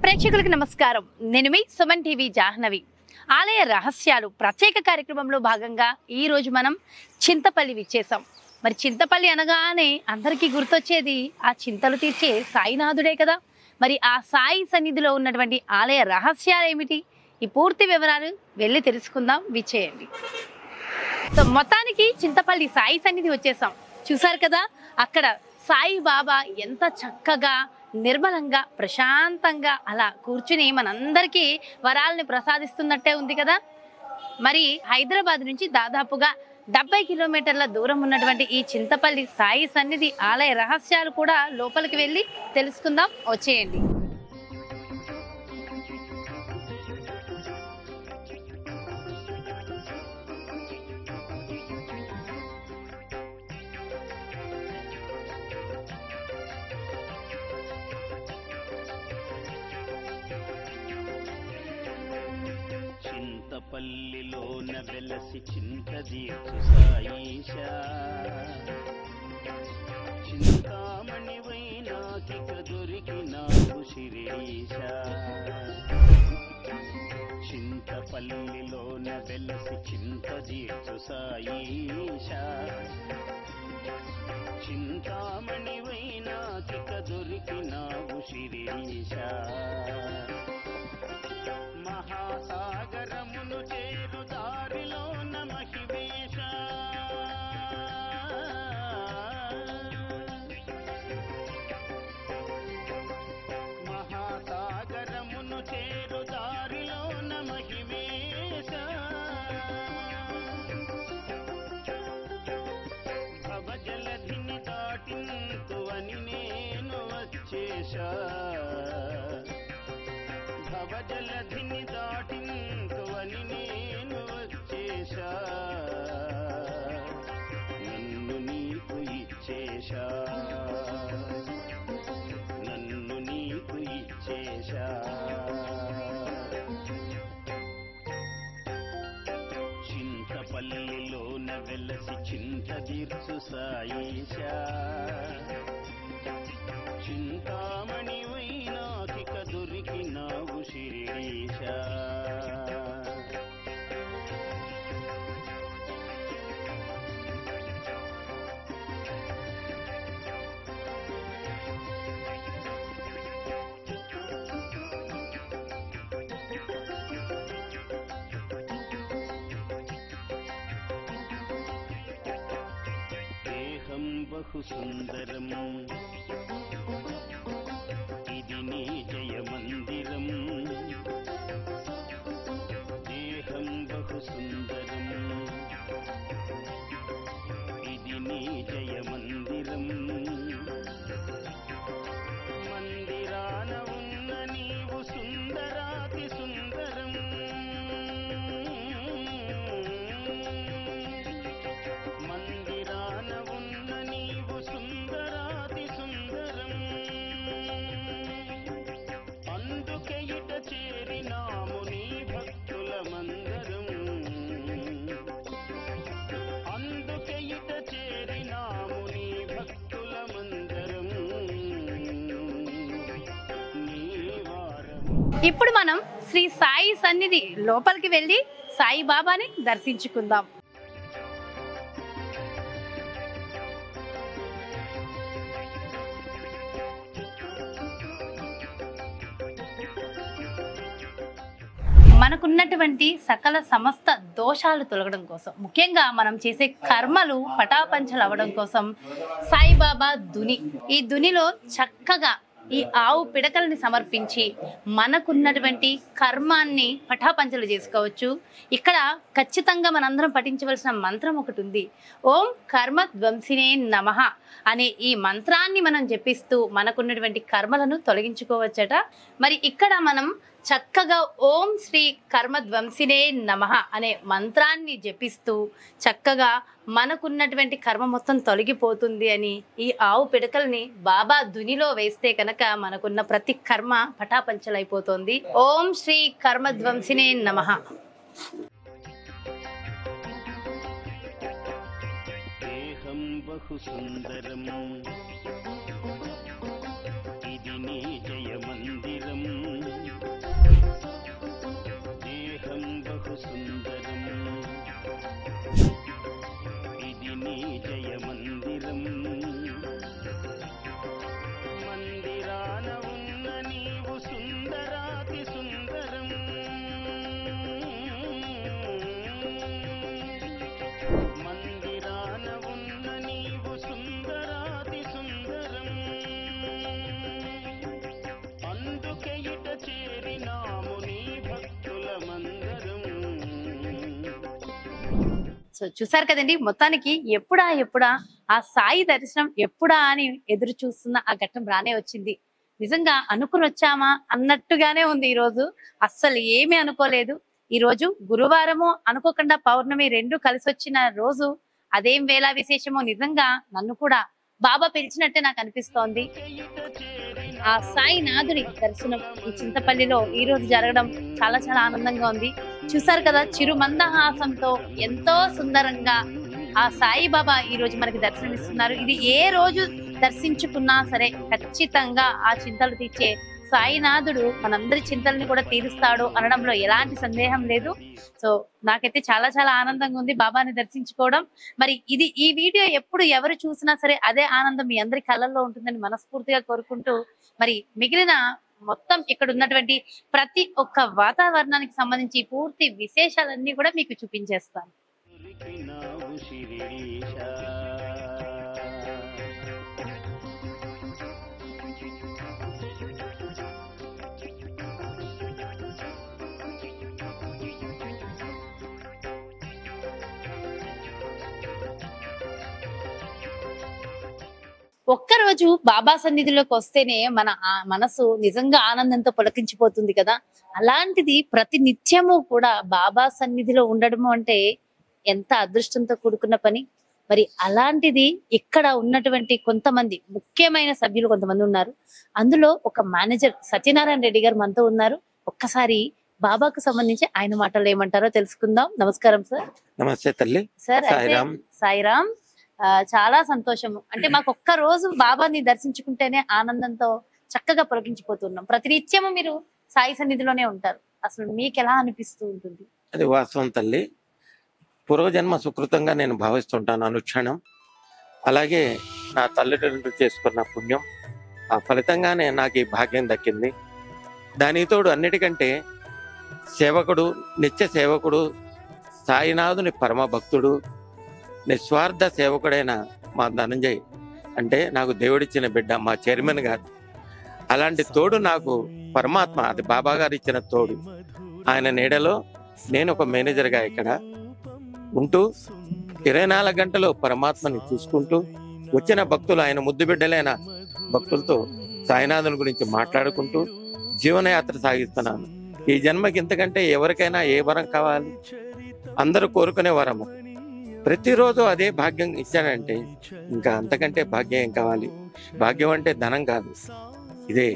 ప్రేక్షకులకు నమస్కారం. నేను మీ సుమన్ టీవీ జాహ్నవి. ఆలయ రహస్యాలు ప్రత్యేక కార్యక్రమంలో భాగంగా ఈ రోజు మనం చింతపల్లి విచ్చేసాం. మరి చింతపల్లి అనగానే అందరికీ గుర్తొచ్చేది ఆ చింతలు తీర్చే సాయినాథుడే కదా. మరి ఆ సాయి సన్నిధిలో ఉన్నటువంటి ఆలయ రహస్యాలు ఏమిటి, ఈ పూర్తి వివరాలు వెళ్ళి తెలుసుకుందాం. విచ్చేయండి. సో మొత్తానికి చింతపల్లి సాయి సన్నిధి వచ్చేసాం. చూసారు కదా, అక్కడ సాయి బాబా ఎంత చక్కగా నిర్మలంగా ప్రశాంతంగా అలా కూర్చుని మనందరికీ వరాలని ప్రసాదిస్తున్నట్టే ఉంది కదా. మరి హైదరాబాద్ నుంచి దాదాపుగా 70 కిలోమీటర్ల దూరం ఉన్నటువంటి ఈ చింతపల్లి సాయి సన్నిధి ఆలయ రహస్యాలు కూడా లోపలికి వెళ్ళి తెలుసుకుందాం. వచ్చేయండి. చింతపల్లిలోన వెలసి చింతదీర్చు సాయీశా, చింతామణివైనాకిక దొరికినావు శిరీశా. చింతపల్లిలోన వెలసి చింతదీర్చు సాయీశా, చింతామణివైనాకిక దొరికినావు శిరీశా. మహాసాగరమును చేరు దారిలోన మహివేశ, మహాసాగరమును చేరు దారిలోన మహివేశ. భవజలధిని దాటింతువని నేను వచ్చేశా, భవజలధిని దాటింతువని నేను వచ్చేశా. నన్ను నీకు ఇచ్చేశా, నన్ను నీకు ఇచ్చేశా. చింతపల్లిలోన వెలసి చింతదీర్చు సాయీశా, చింతామణివైనాకిక దొరికినావు శిరీశా. దేహం బహు సుందరం, ఇది నీ జయ మందిరం. దేహం బహు సుందరం, ఇది నీ జయ మందిరం. మందిరాన ఉన్న నీవు సుందరాతి సుందరం. మందిరాన ఉన్న నీవు సుందరాతి సుందరం. అందుకే ఇట చేరినాము నీ భక్తుల మందరం. అందుకే ఇట చేరినాము నీ భక్తుల మందరం. నీ వారం. ఇప్పుడు మనం శ్రీ సాయి సన్నిధి లోపలికి వెళ్ళి సాయి బాబాని దర్శించుకుందాం. మనకున్నటువంటి సకల సమస్త దోషాలు తొలగడం కోసం, ముఖ్యంగా మనం చేసే కర్మలు పటాపంచలు అవ్వడం కోసం సాయిబాబా దుని, ఈ దునిలో చక్కగా ఈ ఆవు పిడకల్ని సమర్పించి మనకున్నటువంటి కర్మాన్ని పటాపంచలు చేసుకోవచ్చు. ఇక్కడ ఖచ్చితంగా మనందరం పఠించవలసిన మంత్రం ఒకటి ఉంది. ఓం కర్మ ధ్వంసినే నమః అనే ఈ మంత్రాన్ని మనం జపిస్తూ మనకున్నటువంటి కర్మలను తొలగించుకోవచ్చట. మరి ఇక్కడ మనం చక్కగా ఓం శ్రీ కర్మధ్వంసినే నమః అనే మంత్రాన్ని జపిస్తూ చక్కగా మనకున్నటువంటి కర్మ మొత్తం తొలగిపోతుంది అని ఈ ఆవు పిడకల్ని బాబా దునిలో వేస్తే కనుక మనకున్న ప్రతి కర్మ పటాపంచలైపోతుంది. ఓం శ్రీ కర్మధ్వంసినే నమః. దేహం బహు సుందరం, ఇది నీ జయ మందిరం. సో చూసారు కదండి, మొత్తానికి ఎప్పుడా ఎప్పుడా ఆ సాయి దర్శనం ఎప్పుడా అని ఎదురు చూస్తున్న ఆ ఘట్టం రానే వచ్చింది. నిజంగా అనుకుని వచ్చామా అన్నట్టుగానే ఉంది ఈ రోజు. అస్సలు ఏమీ అనుకోలేదు. ఈ రోజు గురువారము అనుకోకుండా పౌర్ణమి రెండు కలిసి వచ్చిన రోజు. అదేం వేళ విశేషమో నిజంగా నన్ను కూడా బాబా పిలిచినట్టే నాకు అనిపిస్తోంది. ఆ సాయినాథుడి దర్శనం ఈ చింతపల్లిలో ఈ రోజు జరగడం చాలా చాలా ఆనందంగా ఉంది. చూసారు కదా, చిరు మందహాసంతో ఎంతో సుందరంగా ఆ సాయిబాబా ఈ రోజు మనకి దర్శనమిస్తున్నారు. ఇది ఏ రోజు దర్శించుకున్నా సరే ఖచ్చితంగా ఆ చింతలు తీర్చే సాయినాథుడు మనందరి చింతల్ని కూడా తీరుస్తాడు అనడంలో ఎలాంటి సందేహం లేదు. సో నాకైతే చాలా చాలా ఆనందంగా ఉంది బాబాని దర్శించుకోవడం. మరి ఈ వీడియో ఎప్పుడు ఎవరు చూసినా సరే అదే ఆనందం మీ అందరి కళ్ళల్లో ఉంటుందని మనస్ఫూర్తిగా కోరుకుంటూ, మరి మిగిలిన మొత్తం ఇక్కడ ఉన్నటువంటి ప్రతి ఒక్క వాతావరణానికి సంబంధించి పూర్తి విశేషాలన్నీ కూడా మీకు చూపించేస్తాను. దొరికినావు శిరీషా. ఒక్కరోజు బాబా సన్నిధిలోకి వస్తేనే మన మనసు నిజంగా ఆనందంతో పులకించిపోతుంది కదా. అలాంటిది ప్రతి నిత్యము కూడా బాబా సన్నిధిలో ఉండడము అంటే ఎంత అదృష్టంతో కూడుకున్న పని. మరి అలాంటిది ఇక్కడ ఉన్నటువంటి కొంతమంది ముఖ్యమైన సభ్యులు కొంతమంది ఉన్నారు. అందులో ఒక మేనేజర్ సత్యనారాయణ రెడ్డి గారు మనతో ఉన్నారు. ఒక్కసారి బాబాకు సంబంధించి ఆయన మాటలు ఏమంటారో తెలుసుకుందాం. నమస్కారం సార్. నమస్తే తల్లి. సార్ సాయిరామ్. సాయిరామ్. చాలా సంతోషము. అంటే మాకు ఒక్క రోజు బాబాని దర్శించుకుంటేనే ఆనందంతో చక్కగా పొలగించిపోతున్నాం. ప్రతినిత్యము మీరు సాయి సన్నిధిలోనే ఉంటారు. అసలు మీకు ఎలా అనిపిస్తూ ఉంటుంది? అది వాస్తవం తల్లి. పూర్వజన్మ సుకృతంగా నేను భావిస్తుంటాను అనుక్షణం. అలాగే నా తల్లిదండ్రులు చేసుకున్న పుణ్యం, ఆ ఫలితంగానే నాకు ఈ భాగ్యం దక్కింది. దానికి తోడు అన్నిటికంటే సేవకుడు, నిత్య సేవకుడు, సాయినాథుని పరమ భక్తుడు, నిస్వార్థ సేవకుడైన మా ధనంజయ్ అంటే నాకు దేవుడిచ్చిన బిడ్డ, మా చైర్మన్ గారు. అలాంటి తోడు నాకు పరమాత్మ, అది బాబా గారు ఇచ్చిన తోడు. ఆయన నీడలో నేను ఒక మేనేజర్గా ఇక్కడ ఉంటూ 24 గంటలు పరమాత్మని చూసుకుంటూ వచ్చిన భక్తులు, ఆయన ముద్దు బిడ్డలైన భక్తులతో సాయినాథుని గురించి మాట్లాడుకుంటూ జీవనయాత్ర సాగిస్తున్నాను. ఈ జన్మకి ఇంతకంటే ఎవరికైనా ఏ వరం కావాలి? అందరూ కోరుకునే వరము. ప్రతిరోజు అదే భాగ్యం ఇచ్చానంటే ఇంకా అంతకంటే భాగ్యం ఏం కావాలి? భాగ్యం అంటే ధనం కాదు, ఇదే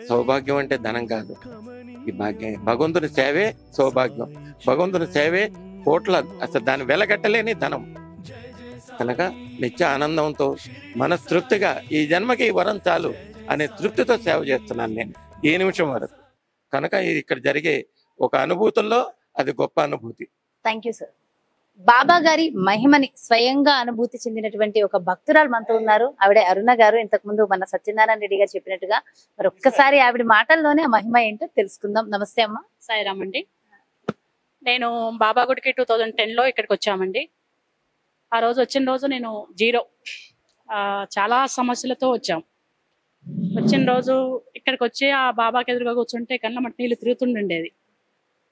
సౌభాగ్యం అంటే ధనం కాదు, ఈ భాగ్యం. భగవంతుని సేవే సౌభాగ్యం, భగవంతుని సేవే కోట్ల, అసలు దాన్ని వెలగట్టలేని ధనం. కనుక నిత్య ఆనందంతో మనస్తృప్తిగా ఈ జన్మకి ఈ వరం చాలు అనే తృప్తితో సేవ చేస్తున్నాను నేను ఈ నిమిషం వరకు. కనుక ఇది ఇక్కడ జరిగే ఒక అనుభూతుల్లో అది గొప్ప అనుభూతి. Thank you sir. బాబా గారి మహిమని స్వయంగా అనుభూతి చెందినటువంటి ఒక భక్తురాలు మనతో ఉన్నారు. ఆవిడ అరుణ గారు. ఇంతకు ముందు మన సత్యనారాయణ రెడ్డి గారు చెప్పినట్టుగా మరి ఒక్కసారి ఆవిడ మాటల్లోనే ఆ మహిమ ఏంటో తెలుసుకుందాం. నమస్తే అమ్మ. సాయిరామ్ అండి. నేను బాబా గుడికి 2010లో ఇక్కడికి వచ్చామండి. ఆ రోజు వచ్చిన రోజు నేను జీరో, చాలా సమస్యలతో వచ్చాం. వచ్చిన రోజు ఇక్కడికి వచ్చి ఆ బాబాకి ఎదురుగా కూర్చుంటే కళ్ళ మట్టి నీళ్ళు తిరుగుతుండేది.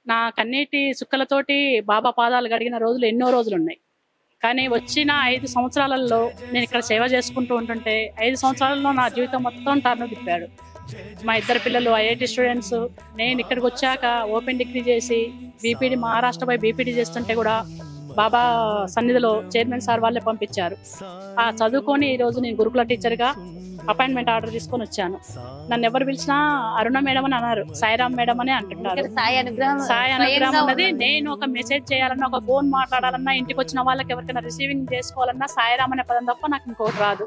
నా కన్నీటి సుక్కలతోటి బాబా పాదాలు గడిగిన రోజులు ఎన్నో రోజులు ఉన్నాయి. కానీ వచ్చిన 5 సంవత్సరాలలో నేను ఇక్కడ సేవ చేసుకుంటూ ఉంటుంటే 5 సంవత్సరాలలో నా జీవితం మొత్తం టర్న్ తిప్పాడు. మా 2 పిల్లలు ఐఐటి స్టూడెంట్స్. నేను ఇక్కడికి వచ్చాక ఓపెన్ డిగ్రీ చేసి బీపీడీ, మహారాష్ట్ర పోయి బీపీడీ చేస్తుంటే కూడా బాబా సన్నిధిలో చైర్మన్ సార్ వాళ్ళే పంపించారు. ఆ చదువుకొని ఈరోజు నేను గురుకుల టీచర్గా అపాయింట్మెంట్ ఆర్డర్ తీసుకొని వచ్చాను. నన్ను ఎవరు పిలిచినా అరుణ మేడం అని అన్నారు, సాయిరామ్ మేడం అని అంటుంటారు. సాయి అనుగ్రహం ఉన్నది. నేను ఒక మెసేజ్ చేయాలన్నా, ఒక ఫోన్ మాట్లాడాలన్నా, ఇంటికి వచ్చిన వాళ్ళకి ఎవరికైనా రిసీవింగ్ చేసుకోవాలన్నా సాయిరామ్ అనే పదం తప్ప నాకు ఇంకోటి రాదు.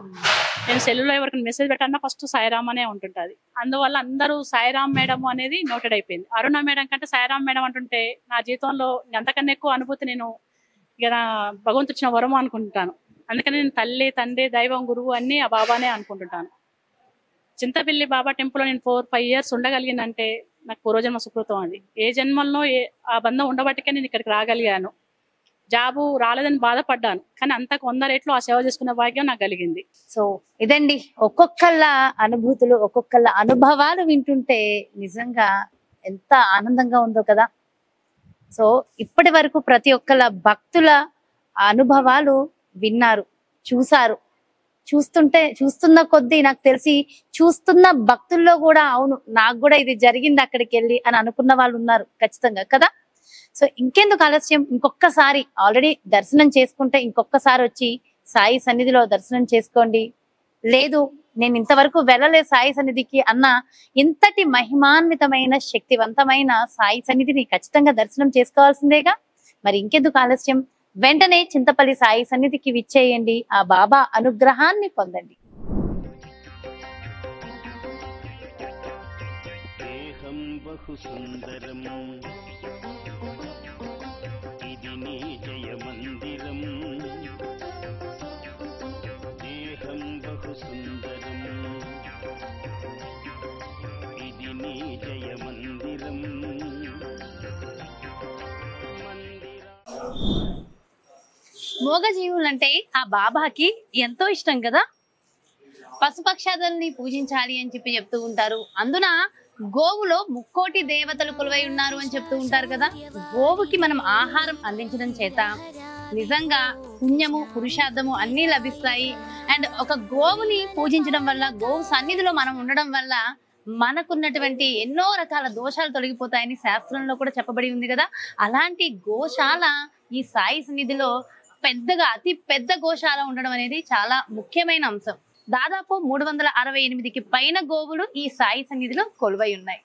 నేను సెల్లులో ఎవరికైనా మెసేజ్ పెట్టాలన్నా ఫస్ట్ సాయిరామ్ అనే ఉంటుంటది. అందువల్ల అందరూ సాయిరామ్ మేడం అనేది నోటెడ్ అయిపోయింది. అరుణ మేడం కంటే సాయిరామ్ మేడం అంటుంటే నా జీవితంలో అంతకన్నా ఎక్కువ అనుభూతి నేను ఇక నా భగవంతుడు ఇచ్చిన వరం అనుకుంటాను. అందుకని నేను తల్లి, తండ్రి, దైవం, గురువు అన్ని ఆ బాబానే అనుకుంటుంటాను. చింతపల్లి బాబా టెంపుల్లో నేను 4-5 years ఉండగలిగిందంటే నాకు పూర్వజన్మ సుకృతం. అది ఏ జన్మల్లో ఆ బంధం ఉండబట్టికే నేను ఇక్కడికి రాగలిగాను. జాబు రాలేదని బాధపడ్డాను, కానీ అంతకు 100 రెట్లు ఆ సేవ చేసుకునే భాగ్యం నాకు కలిగింది. సో ఇదండి, ఒక్కొక్కళ్ళ అనుభూతులు, ఒక్కొక్కళ్ళ అనుభవాలు వింటుంటే నిజంగా ఎంత ఆనందంగా ఉందో కదా. సో ఇప్పటి వరకు ప్రతి ఒక్కళ్ళ భక్తుల ఆ అనుభవాలు విన్నారు, చూశారు. చూస్తున్న కొద్దీ నాకు తెలిసి చూస్తున్న భక్తుల్లో కూడా అవును నాకు కూడా ఇది జరిగింది అక్కడికి వెళ్ళి అని అనుకున్న వాళ్ళు ఉన్నారు ఖచ్చితంగా కదా. సో ఇంకెందుకు ఆలస్యం, ఇంకొకసారి ఆల్రెడీ దర్శనం చేసుకుంటే ఇంకొకసారి వచ్చి సాయి సన్నిధిలో దర్శనం చేసుకోండి. లేదు నేను ఇంతవరకు వెళ్ళలేదు సాయి సన్నిధికి అన్న ఇంతటి మహిమాన్వితమైన శక్తివంతమైన సాయి సన్నిధిని ఖచ్చితంగా దర్శనం చేసుకోవాల్సిందేగా. మరి ఇంకెందుకు ఆలస్యం, వెంటనే చింతపల్లి సాయి సన్నిధికి విచ్చేయండి, ఆ బాబా అనుగ్రహాన్ని పొందండి. దేహం బహు సుందరం ఇది నీ జయ మందిరం దేహం బహు సుందరం ఇది నీ జయ మందిరం మూగజీవులంటే ఆ బాబాకి ఎంతో ఇష్టం కదా. పశుపక్షాదుల్ని పూజించాలి అని చెప్తూ ఉంటారు. అందున గోవులో ముక్కోటి దేవతలు కొలువై ఉన్నారు అని చెప్తూ ఉంటారు కదా. గోవుకి మనం ఆహారం అందించడం చేత నిజంగా పుణ్యము పురుషార్థము అన్నీ లభిస్తాయి. అండ్ ఒక గోవుని పూజించడం వల్ల, గోవు సన్నిధిలో మనం ఉండడం వల్ల మనకున్నటువంటి ఎన్నో రకాల దోషాలు తొలగిపోతాయని శాస్త్రంలో కూడా చెప్పబడి ఉంది కదా. అలాంటి గోశాల ఈ సాయి సన్నిధిలో పెద్దగా అతి పెద్ద గోశాల ఉండడం అనేది చాలా ముఖ్యమైన అంశం. దాదాపు 368కి పైన గోవులు ఈ సాయి సన్నిధిలో కొలువై ఉన్నాయి.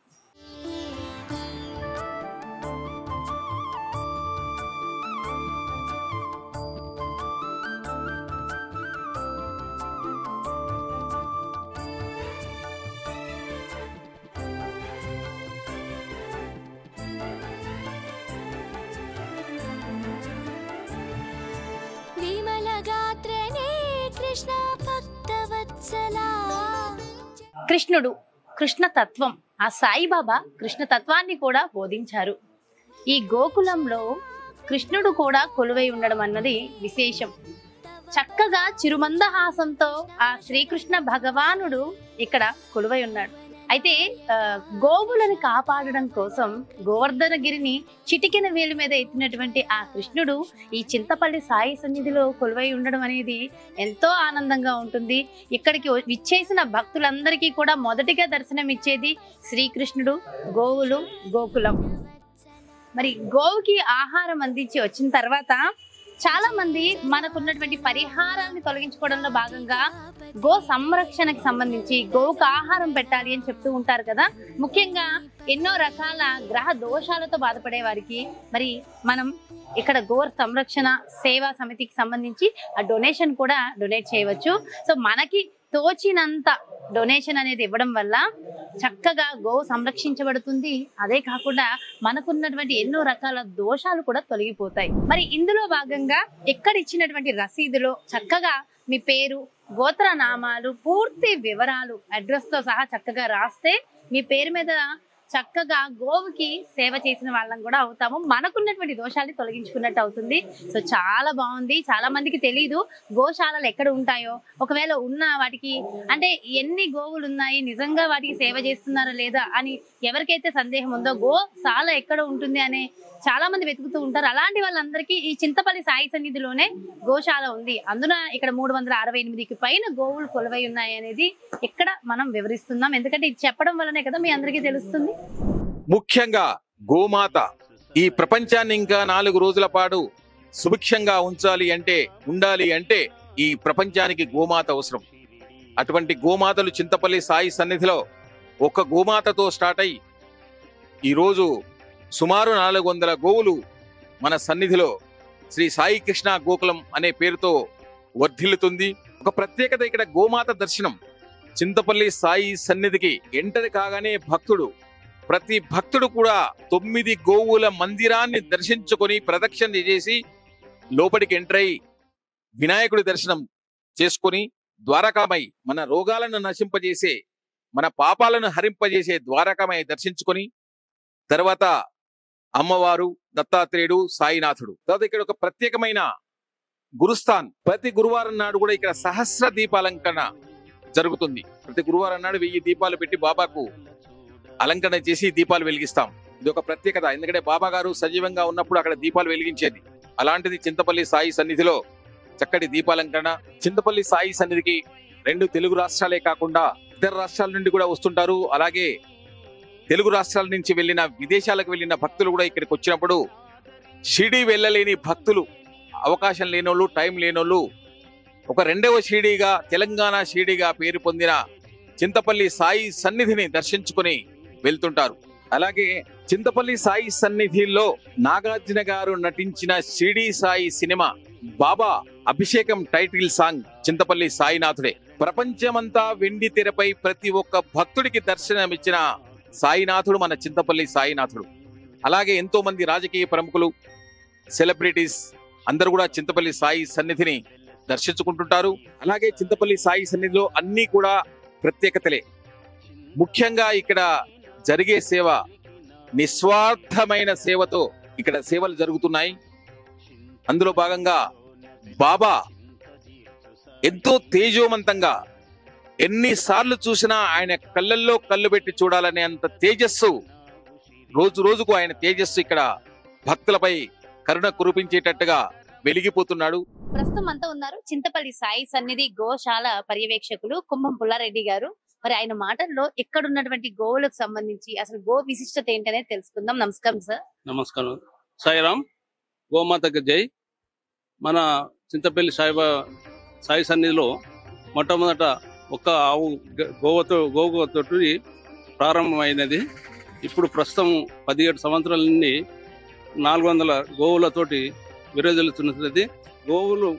కృష్ణుడు కృష్ణతత్వం, ఆ సాయిబాబా కృష్ణతత్వాన్ని కూడా బోధించారు. ఈ గోకులంలో కృష్ణుడు కూడా కొలువై ఉండడం అన్నది విశేషం. చక్కగా చిరుమందహాసంతో ఆ శ్రీకృష్ణ భగవానుడు ఇక్కడ కొలువై ఉన్నాడు. అయితే గోవులను కాపాడడం కోసం గోవర్ధనగిరిని చిటికెన వేలు మీద ఎత్తినటువంటి ఆ కృష్ణుడు ఈ చింతపల్లి సాయి సన్నిధిలో కొలువై ఉండడం అనేది ఎంతో ఆనందంగా ఉంటుంది. ఇక్కడికి విచ్చేసిన భక్తులందరికీ కూడా మొదటిగా దర్శనం ఇచ్చేది శ్రీకృష్ణుడు, గోవులు, గోకులం. మరి గోవుకి ఆహారం అందించి వచ్చిన తర్వాత చాలా మంది మనకున్నటువంటి పరిహారాన్ని తొలగించుకోవడంలో భాగంగా గో సంరక్షణకు సంబంధించి గోవుకు ఆహారం పెట్టాలి అని చెప్తూ ఉంటారు కదా. ముఖ్యంగా ఎన్నో రకాల గ్రహ దోషాలతో బాధపడే వారికి మరి మనం ఇక్కడ గో సంరక్షణ సేవా సమితికి సంబంధించి ఆ డొనేషన్ కూడా డొనేట్ చేయవచ్చు. సో మనకి తోచినంత డొనేషన్ అనేది ఇవ్వడం వల్ల చక్కగా గో సంరక్షించబడుతుంది. అదే కాకుండా మనకున్నటువంటి ఎన్నో రకాల దోషాలు కూడా తొలగిపోతాయి. మరి ఇందులో భాగంగా ఎక్కడ ఇచ్చినటువంటి రసీదులో చక్కగా మీ పేరు, గోత్ర నామాలు, పూర్తి వివరాలు, అడ్రస్ తో సహా చక్కగా రాస్తే మీ పేరు మీద చక్కగా గోవుకి సేవ చేసిన వాళ్ళం కూడా అవుతాము. మనకున్నటువంటి దోషాన్ని తొలగించుకున్నట్టు అవుతుంది. సో చాలా బాగుంది. చాలా మందికి తెలియదు గోశాలలు ఎక్కడ ఉంటాయో, ఒకవేళ ఉన్న వాటికి అంటే ఎన్ని గోవులు ఉన్నాయి, నిజంగా వాటికి సేవ చేస్తున్నారా లేదా అని ఎవరికైతే సందేహం ఉందో గోశాల ఎక్కడ ఉంటుంది అనే చాలా మంది వెతుకుతూ ఉంటారు. అలాంటి వాళ్ళందరికీ ఈ చింతపల్లి సాయి సన్నిధిలోనే గోశాల ఉంది. అందున ఇక్కడ 368కి పైన గోవులు కొలువై ఉన్నాయి అనేది ఇక్కడ మనం వివరిస్తున్నాం. ఎందుకంటే ఇది చెప్పడం వల్లనే కదా మీ అందరికీ తెలుస్తుంది. ముఖ్యంగా గోమాత ఈ ప్రపంచాన్ని ఇంకా 4 రోజుల పాటు సుభిక్షంగా ఉండాలి అంటే ఈ ప్రపంచానికి గోమాత అవసరం. అటువంటి గోమాతలు చింతపల్లి సాయి సన్నిధిలో ఒక గోమాతతో స్టార్ట్ అయ్యి ఈరోజు సుమారు 400 గోవులు మన సన్నిధిలో శ్రీ సాయి కృష్ణ గోకులం అనే పేరుతో వర్ధిల్లుతుంది. ఒక ప్రత్యేకత ఇక్కడ గోమాత దర్శనం. చింతపల్లి సాయి సన్నిధికి ఎంటర్ కాగానే ప్రతి భక్తుడు కూడా 9 గోవుల మందిరాన్ని దర్శించుకొని ప్రదక్షిణ చేసి లోపలికి ఎంటర్ అయి వినాయకుడి దర్శనం చేసుకొని ద్వారకామై మన రోగాలను నశింపజేసే, మన పాపాలను హరింపజేసే ద్వారకామై దర్శించుకొని తర్వాత అమ్మవారు, దత్తాత్రేయుడు, సాయినాథుడు. తర్వాత ఇక్కడ ఒక ప్రత్యేకమైన గురుస్థాన్. ప్రతి గురువారం నాడు కూడా ఇక్కడ సహస్ర దీపాలంకరణ జరుగుతుంది. ప్రతి గురువారం నాడు 1000 దీపాలు పెట్టి బాబాకు అలంకరణ చేసి దీపాలు వెలిగిస్తాం. ఇది ఒక ప్రత్యేకత. ఎందుకంటే బాబా గారు సజీవంగా ఉన్నప్పుడు అక్కడ దీపాలు వెలిగించేది. అలాంటిది చింతపల్లి సాయి సన్నిధిలో చక్కటి దీపాలంకరణ. చింతపల్లి సాయి సన్నిధికి 2 తెలుగు రాష్ట్రాలే కాకుండా ఇతర రాష్ట్రాల నుండి కూడా వస్తుంటారు. అలాగే తెలుగు రాష్ట్రాల నుంచి వెళ్ళిన విదేశాలకు వెళ్ళిన భక్తులు కూడా ఇక్కడికి వచ్చినప్పుడు షిరిడి వెళ్ళలేని భక్తులు, అవకాశం లేనోళ్ళు, టైం లేనోళ్ళు ఒక 2వ షిరిడిగా, తెలంగాణ షిరిడిగా పేరు పొందిన చింతపల్లి సాయి సన్నిధిని దర్శించుకుని వెళ్తుంటారు. అలాగే చింతపల్లి సాయి సన్నిధిలో నాగార్జున గారు నటించిన షిరిడి సాయి సినిమా బాబా అభిషేకం టైటిల్ సాంగ్ చింతపల్లి సాయినాథుడే. ప్రపంచమంతా వెండి తెరపై ప్రతి ఒక్క భక్తుడికి దర్శనమిచ్చిన సాయినాథుడు మన చింతపల్లి సాయినాథుడు. అలాగే ఎంతో మంది రాజకీయ ప్రముఖులు, సెలబ్రిటీస్ అందరూ కూడా చింతపల్లి సాయి సన్నిధిని దర్శించుకుంటుంటారు. అలాగే చింతపల్లి సాయి సన్నిధిలో అన్ని కూడా ప్రత్యేకతలే. ముఖ్యంగా ఇక్కడ జరిగే సేవ నిస్వార్థమైన సేవతో ఇక్కడ సేవలు జరుగుతున్నాయి. అందులో భాగంగా బాబా ఎంతో తేజోవంతంగా, ఎన్నిసార్లు చూసినా ఆయన కళ్ళల్లో కళ్ళు పెట్టి చూడాలనే అంత తేజస్సు, రోజు రోజుకు ఆయన తేజస్సు ఇక్కడ భక్తులపై కరుణ కురిపించేటట్టుగా వెలిగిపోతున్నాడు. ప్రస్తుతం అంతా ఉన్నారు చింతపల్లి సాయి సన్నిధి గోశాల పర్యవేక్షకులు కుంభం పుల్లారెడ్డి గారు. మరి ఆయన మాటల్లో ఇక్కడ ఉన్నటువంటి గోవులకు సంబంధించి అసలు గో విశిష్టత ఏంటనేది తెలుసుకుందాం. నమస్కారం సార్. నమస్కారం. సాయిరామ్. గోమాతకి జై. మన చింతపల్లి సాయి సన్నిధిలో మొట్టమొదట ఒక ఆవు గోవుతో ప్రారంభమైనది. ఇప్పుడు ప్రస్తుతం 17 సంవత్సరాల నుండి 400 గోవులతోటి విరాజిల్లుతున్నది. గోవులు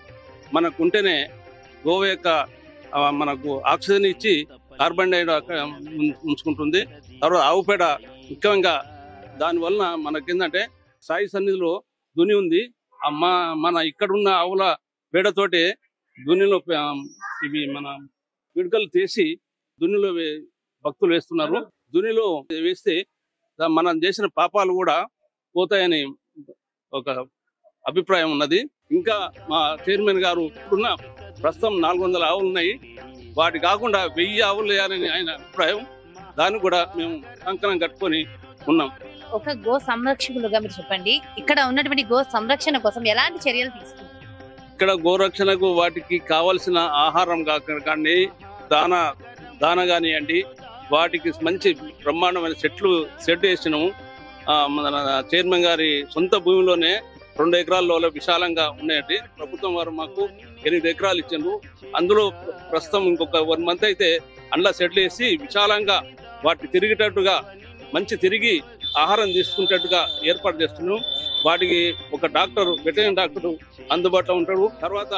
మనకుంటేనే గోవు యొక్క మనకు ఆక్సిజన్ ఇచ్చి కార్బన్ డైఆక్సైడ్ ఉంచుకుంటుంది. తర్వాత ఆవు పేడ ముఖ్యంగా దానివలన మనకేంటంటే సాయి సన్నిధిలో దుని ఉంది. మన ఇక్కడున్న ఆవుల పేడతోటి దునిలో ఇవి మన పిడకలు తీసి దునిలో భక్తులు వేస్తున్నారు. దునిలో వేస్తే మనం చేసిన పాపాలు కూడా పోతాయని ఒక అభిప్రాయం ఉన్నది. ఇంకా మా చైర్మన్ గారు ఇప్పుడున్న ప్రస్తుతం 400 ఆవులు ఉన్నాయి. వాటి కాకుండా 1000 ఆవులు వేయాలని ఆయన అభిప్రాయం. దాన్ని కూడా మేము కంకణం కట్టుకొని ఉన్నాం. ఒక గో సంరక్షకులుగా మీరు చెప్పండి, ఇక్కడ ఉన్నటువంటి గో సంరక్షణ కోసం ఎలాంటి చర్యలు తీసుకుంటారు? ఇక్కడ గోరక్షణకు వాటికి కావలసిన ఆహారం కానీ దాన కానివ్వండి, వాటికి మంచి బ్రహ్మాండమైన సెట్ వేసినాము. మన చైర్మన్ గారి సొంత భూమిలోనే 2 ఎకరాల్లో విశాలంగా ఉన్నాయండి. ప్రభుత్వం వారు మాకు 8 ఎకరాలు ఇచ్చిండ్రు. అందులో ప్రస్తుతం ఇంకొక 1 మంత్ అయితే అందులో సెటిల్ వేసి విశాలంగా వాటిని తిరిగేటట్టుగా మంచి తిరిగి ఆహారం తీసుకునేటట్టుగా ఏర్పాటు చేస్తున్నాం. వాటికి ఒక డాక్టర్, వెటర్నరీ డాక్టర్ అందుబాటులో ఉంటాడు. తర్వాత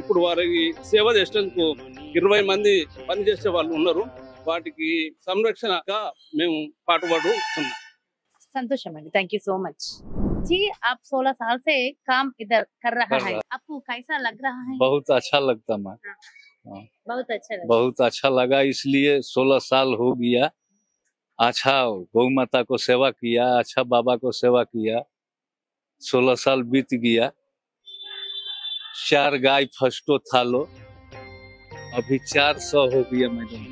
ఇప్పుడు వారికి సేవ చేసేందుకు 20 మంది పనిచేసే వాళ్ళు ఉన్నారు. వాటికి సంరక్షణగా మేము పాటుపడుతున్నాం. संतोषम है, थैंक यू सो मच जी। आप 16 साल से काम इधर कर रहा है, आपको कैसा लग रहा है? बहुत अच्छा लगता है। बहुत अच्छा लगा। बहुत अच्छा लगा, इसलिए 16 साल हो गया। अच्छा गौ माता को सेवा किया, अच्छा बाबा को सेवा किया। 16 साल बीत गया। 4 गाय फर्स्टो था लो, अभी 400 हो गया मैडम।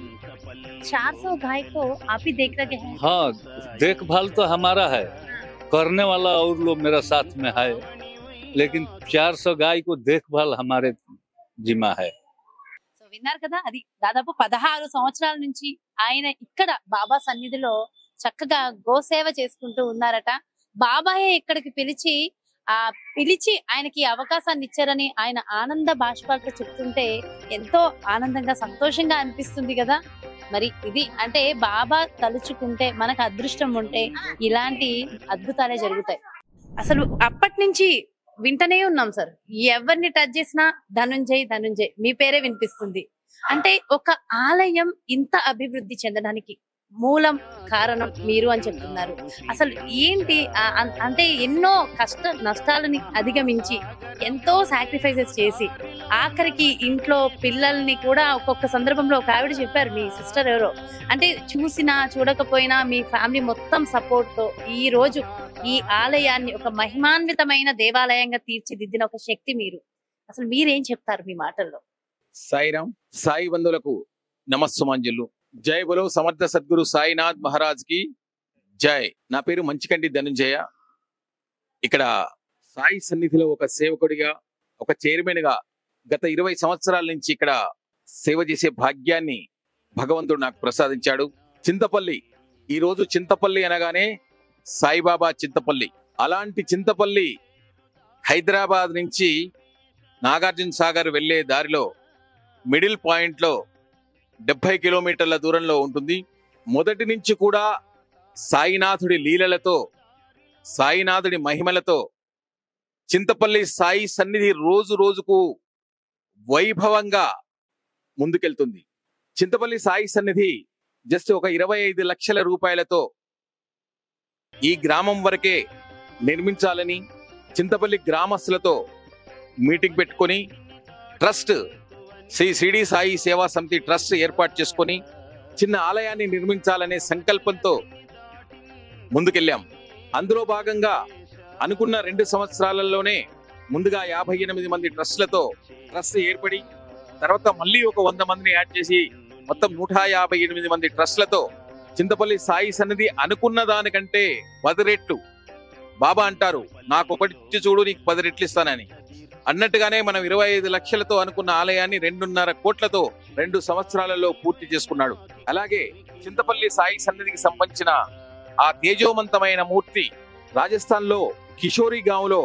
400 गाय को आप ही देख रहे हैं? हाँ, देखभाल तो हमारा है, करने वाला और लोग मेरा साथ में है, लेकिन 400 गाय को देखभाल हमारे जिम्मा है। సో విన్నారు కదా, అది దాదాపు 16 సంవత్సరాల నుంచి ఆయన ఇక్కడ బాబా సన్నిధిలో చక్కగా గోసేవ చేసుకుంటూ ఉన్నారట. బాబాయే ఇక్కడికి పిలిచి ఆయనకి అవకాశాన్ని ఇచ్చారని ఆయన ఆనంద బాష్పాలతో చెప్తుంటే ఎంతో ఆనందంగా సంతోషంగా అనిపిస్తుంది కదా. మరి ఇది అంటే బాబా తలుచుకుంటే, మనకు అదృష్టం ఉంటే ఇలాంటి అద్భుతాలే జరుగుతాయి. అసలు అప్పటి నుంచి వింటనే ఉన్నాం సార్, ఎవరిని టచ్ చేసినా ధనుంజయ్ మీ పేరే వినిపిస్తుంది. అంటే ఒక ఆలయం ఇంత అభివృద్ధి చెందడానికి మూలం కారణం మీరు అని చెప్తున్నారు. అసలు ఏంటి అంటే ఎన్నో కష్ట నష్టాలని అధిగమించి ఎంతో సాక్రిఫైసెస్ చేసి ఆఖరికి ఇంట్లో పిల్లల్ని కూడా ఒక్కొక్క సందర్భంలో ఒక ఆవిడ చెప్పారు, మీ సిస్టర్ ఎవరో, అంటే చూసినా చూడకపోయినా మీ ఫ్యామిలీ మొత్తం సపోర్ట్ తో ఈ రోజు ఈ ఆలయాన్ని ఒక మహిమాన్వితమైన దేవాలయంగా తీర్చిదిద్దిన ఒక శక్తి మీరు. అసలు మీరేం చెప్తారు మీ మాటల్లో? సాయిరామ్. సాయి బంధువులకు నమస్సుమాంజలు. జై బలో సమర్థ సద్గురు సాయినాథ్ మహారాజ్ కి జై. నా పేరు మంచికంటి ధనుంజయ. ఇక్కడ సాయి సన్నిధిలో ఒక సేవకుడిగా, ఒక చైర్మన్ గా గత 20 సంవత్సరాల నుంచి ఇక్కడ సేవ చేసే భాగ్యాన్ని భగవంతుడు నాకు ప్రసాదించాడు. చింతపల్లి, ఈ రోజు చింతపల్లి అనగానే సాయిబాబా చింతపల్లి. అలాంటి చింతపల్లి హైదరాబాద్ నుంచి నాగార్జున సాగర్ వెళ్లే దారిలో మిడిల్ పాయింట్ లో 70 కిలోమీటర్ల దూరంలో ఉంటుంది. మొదటి నుంచి కూడా సాయినాథుడి లీలలతో, సాయినాథుడి మహిమలతో చింతపల్లి సాయి సన్నిధి రోజు రోజుకు వైభవంగా ముందుకెళ్తుంది. చింతపల్లి సాయి సన్నిధి జస్ట్ ఒక 25 లక్షల రూపాయలతో ఈ గ్రామం వరకే నిర్మించాలని చింతపల్లి గ్రామస్తులతో మీటింగ్ పెట్టుకొని ట్రస్ట్, శ్రీ షిరిడి సాయి సేవా సమితి ట్రస్ట్ ఏర్పాటు చేసుకొని చిన్న ఆలయాన్ని నిర్మించాలనే సంకల్పంతో ముందుకెళ్ళాం. అందులో భాగంగా అనుకున్న 2 సంవత్సరాలలోనే ముందుగా 58 మంది ట్రస్టులతో ట్రస్ట్ ఏర్పడి, తర్వాత మళ్ళీ ఒక 100 మందిని యాడ్ చేసి మొత్తం 158 మంది ట్రస్టులతో చింతపల్లి సాయి సన్నిధి అనుకున్న దానికంటే 10 రెట్లు, బాబా అంటారు నాకు ఒకటి ఇచ్చి చూడు నీకు 10 రెట్లు ఇస్తానని, అన్నట్టుగానే మనం 25 లక్షలతో అనుకున్న ఆలయాన్ని 2.5 కోట్లతో 2 సంవత్సరాలలో పూర్తి చేసుకున్నాడు. అలాగే చింతపల్లి సాయి సన్నిధికి సంబంధించిన ఆ తేజోవంతమైన మూర్తి రాజస్థాన్ లో కిషోరి గాంలో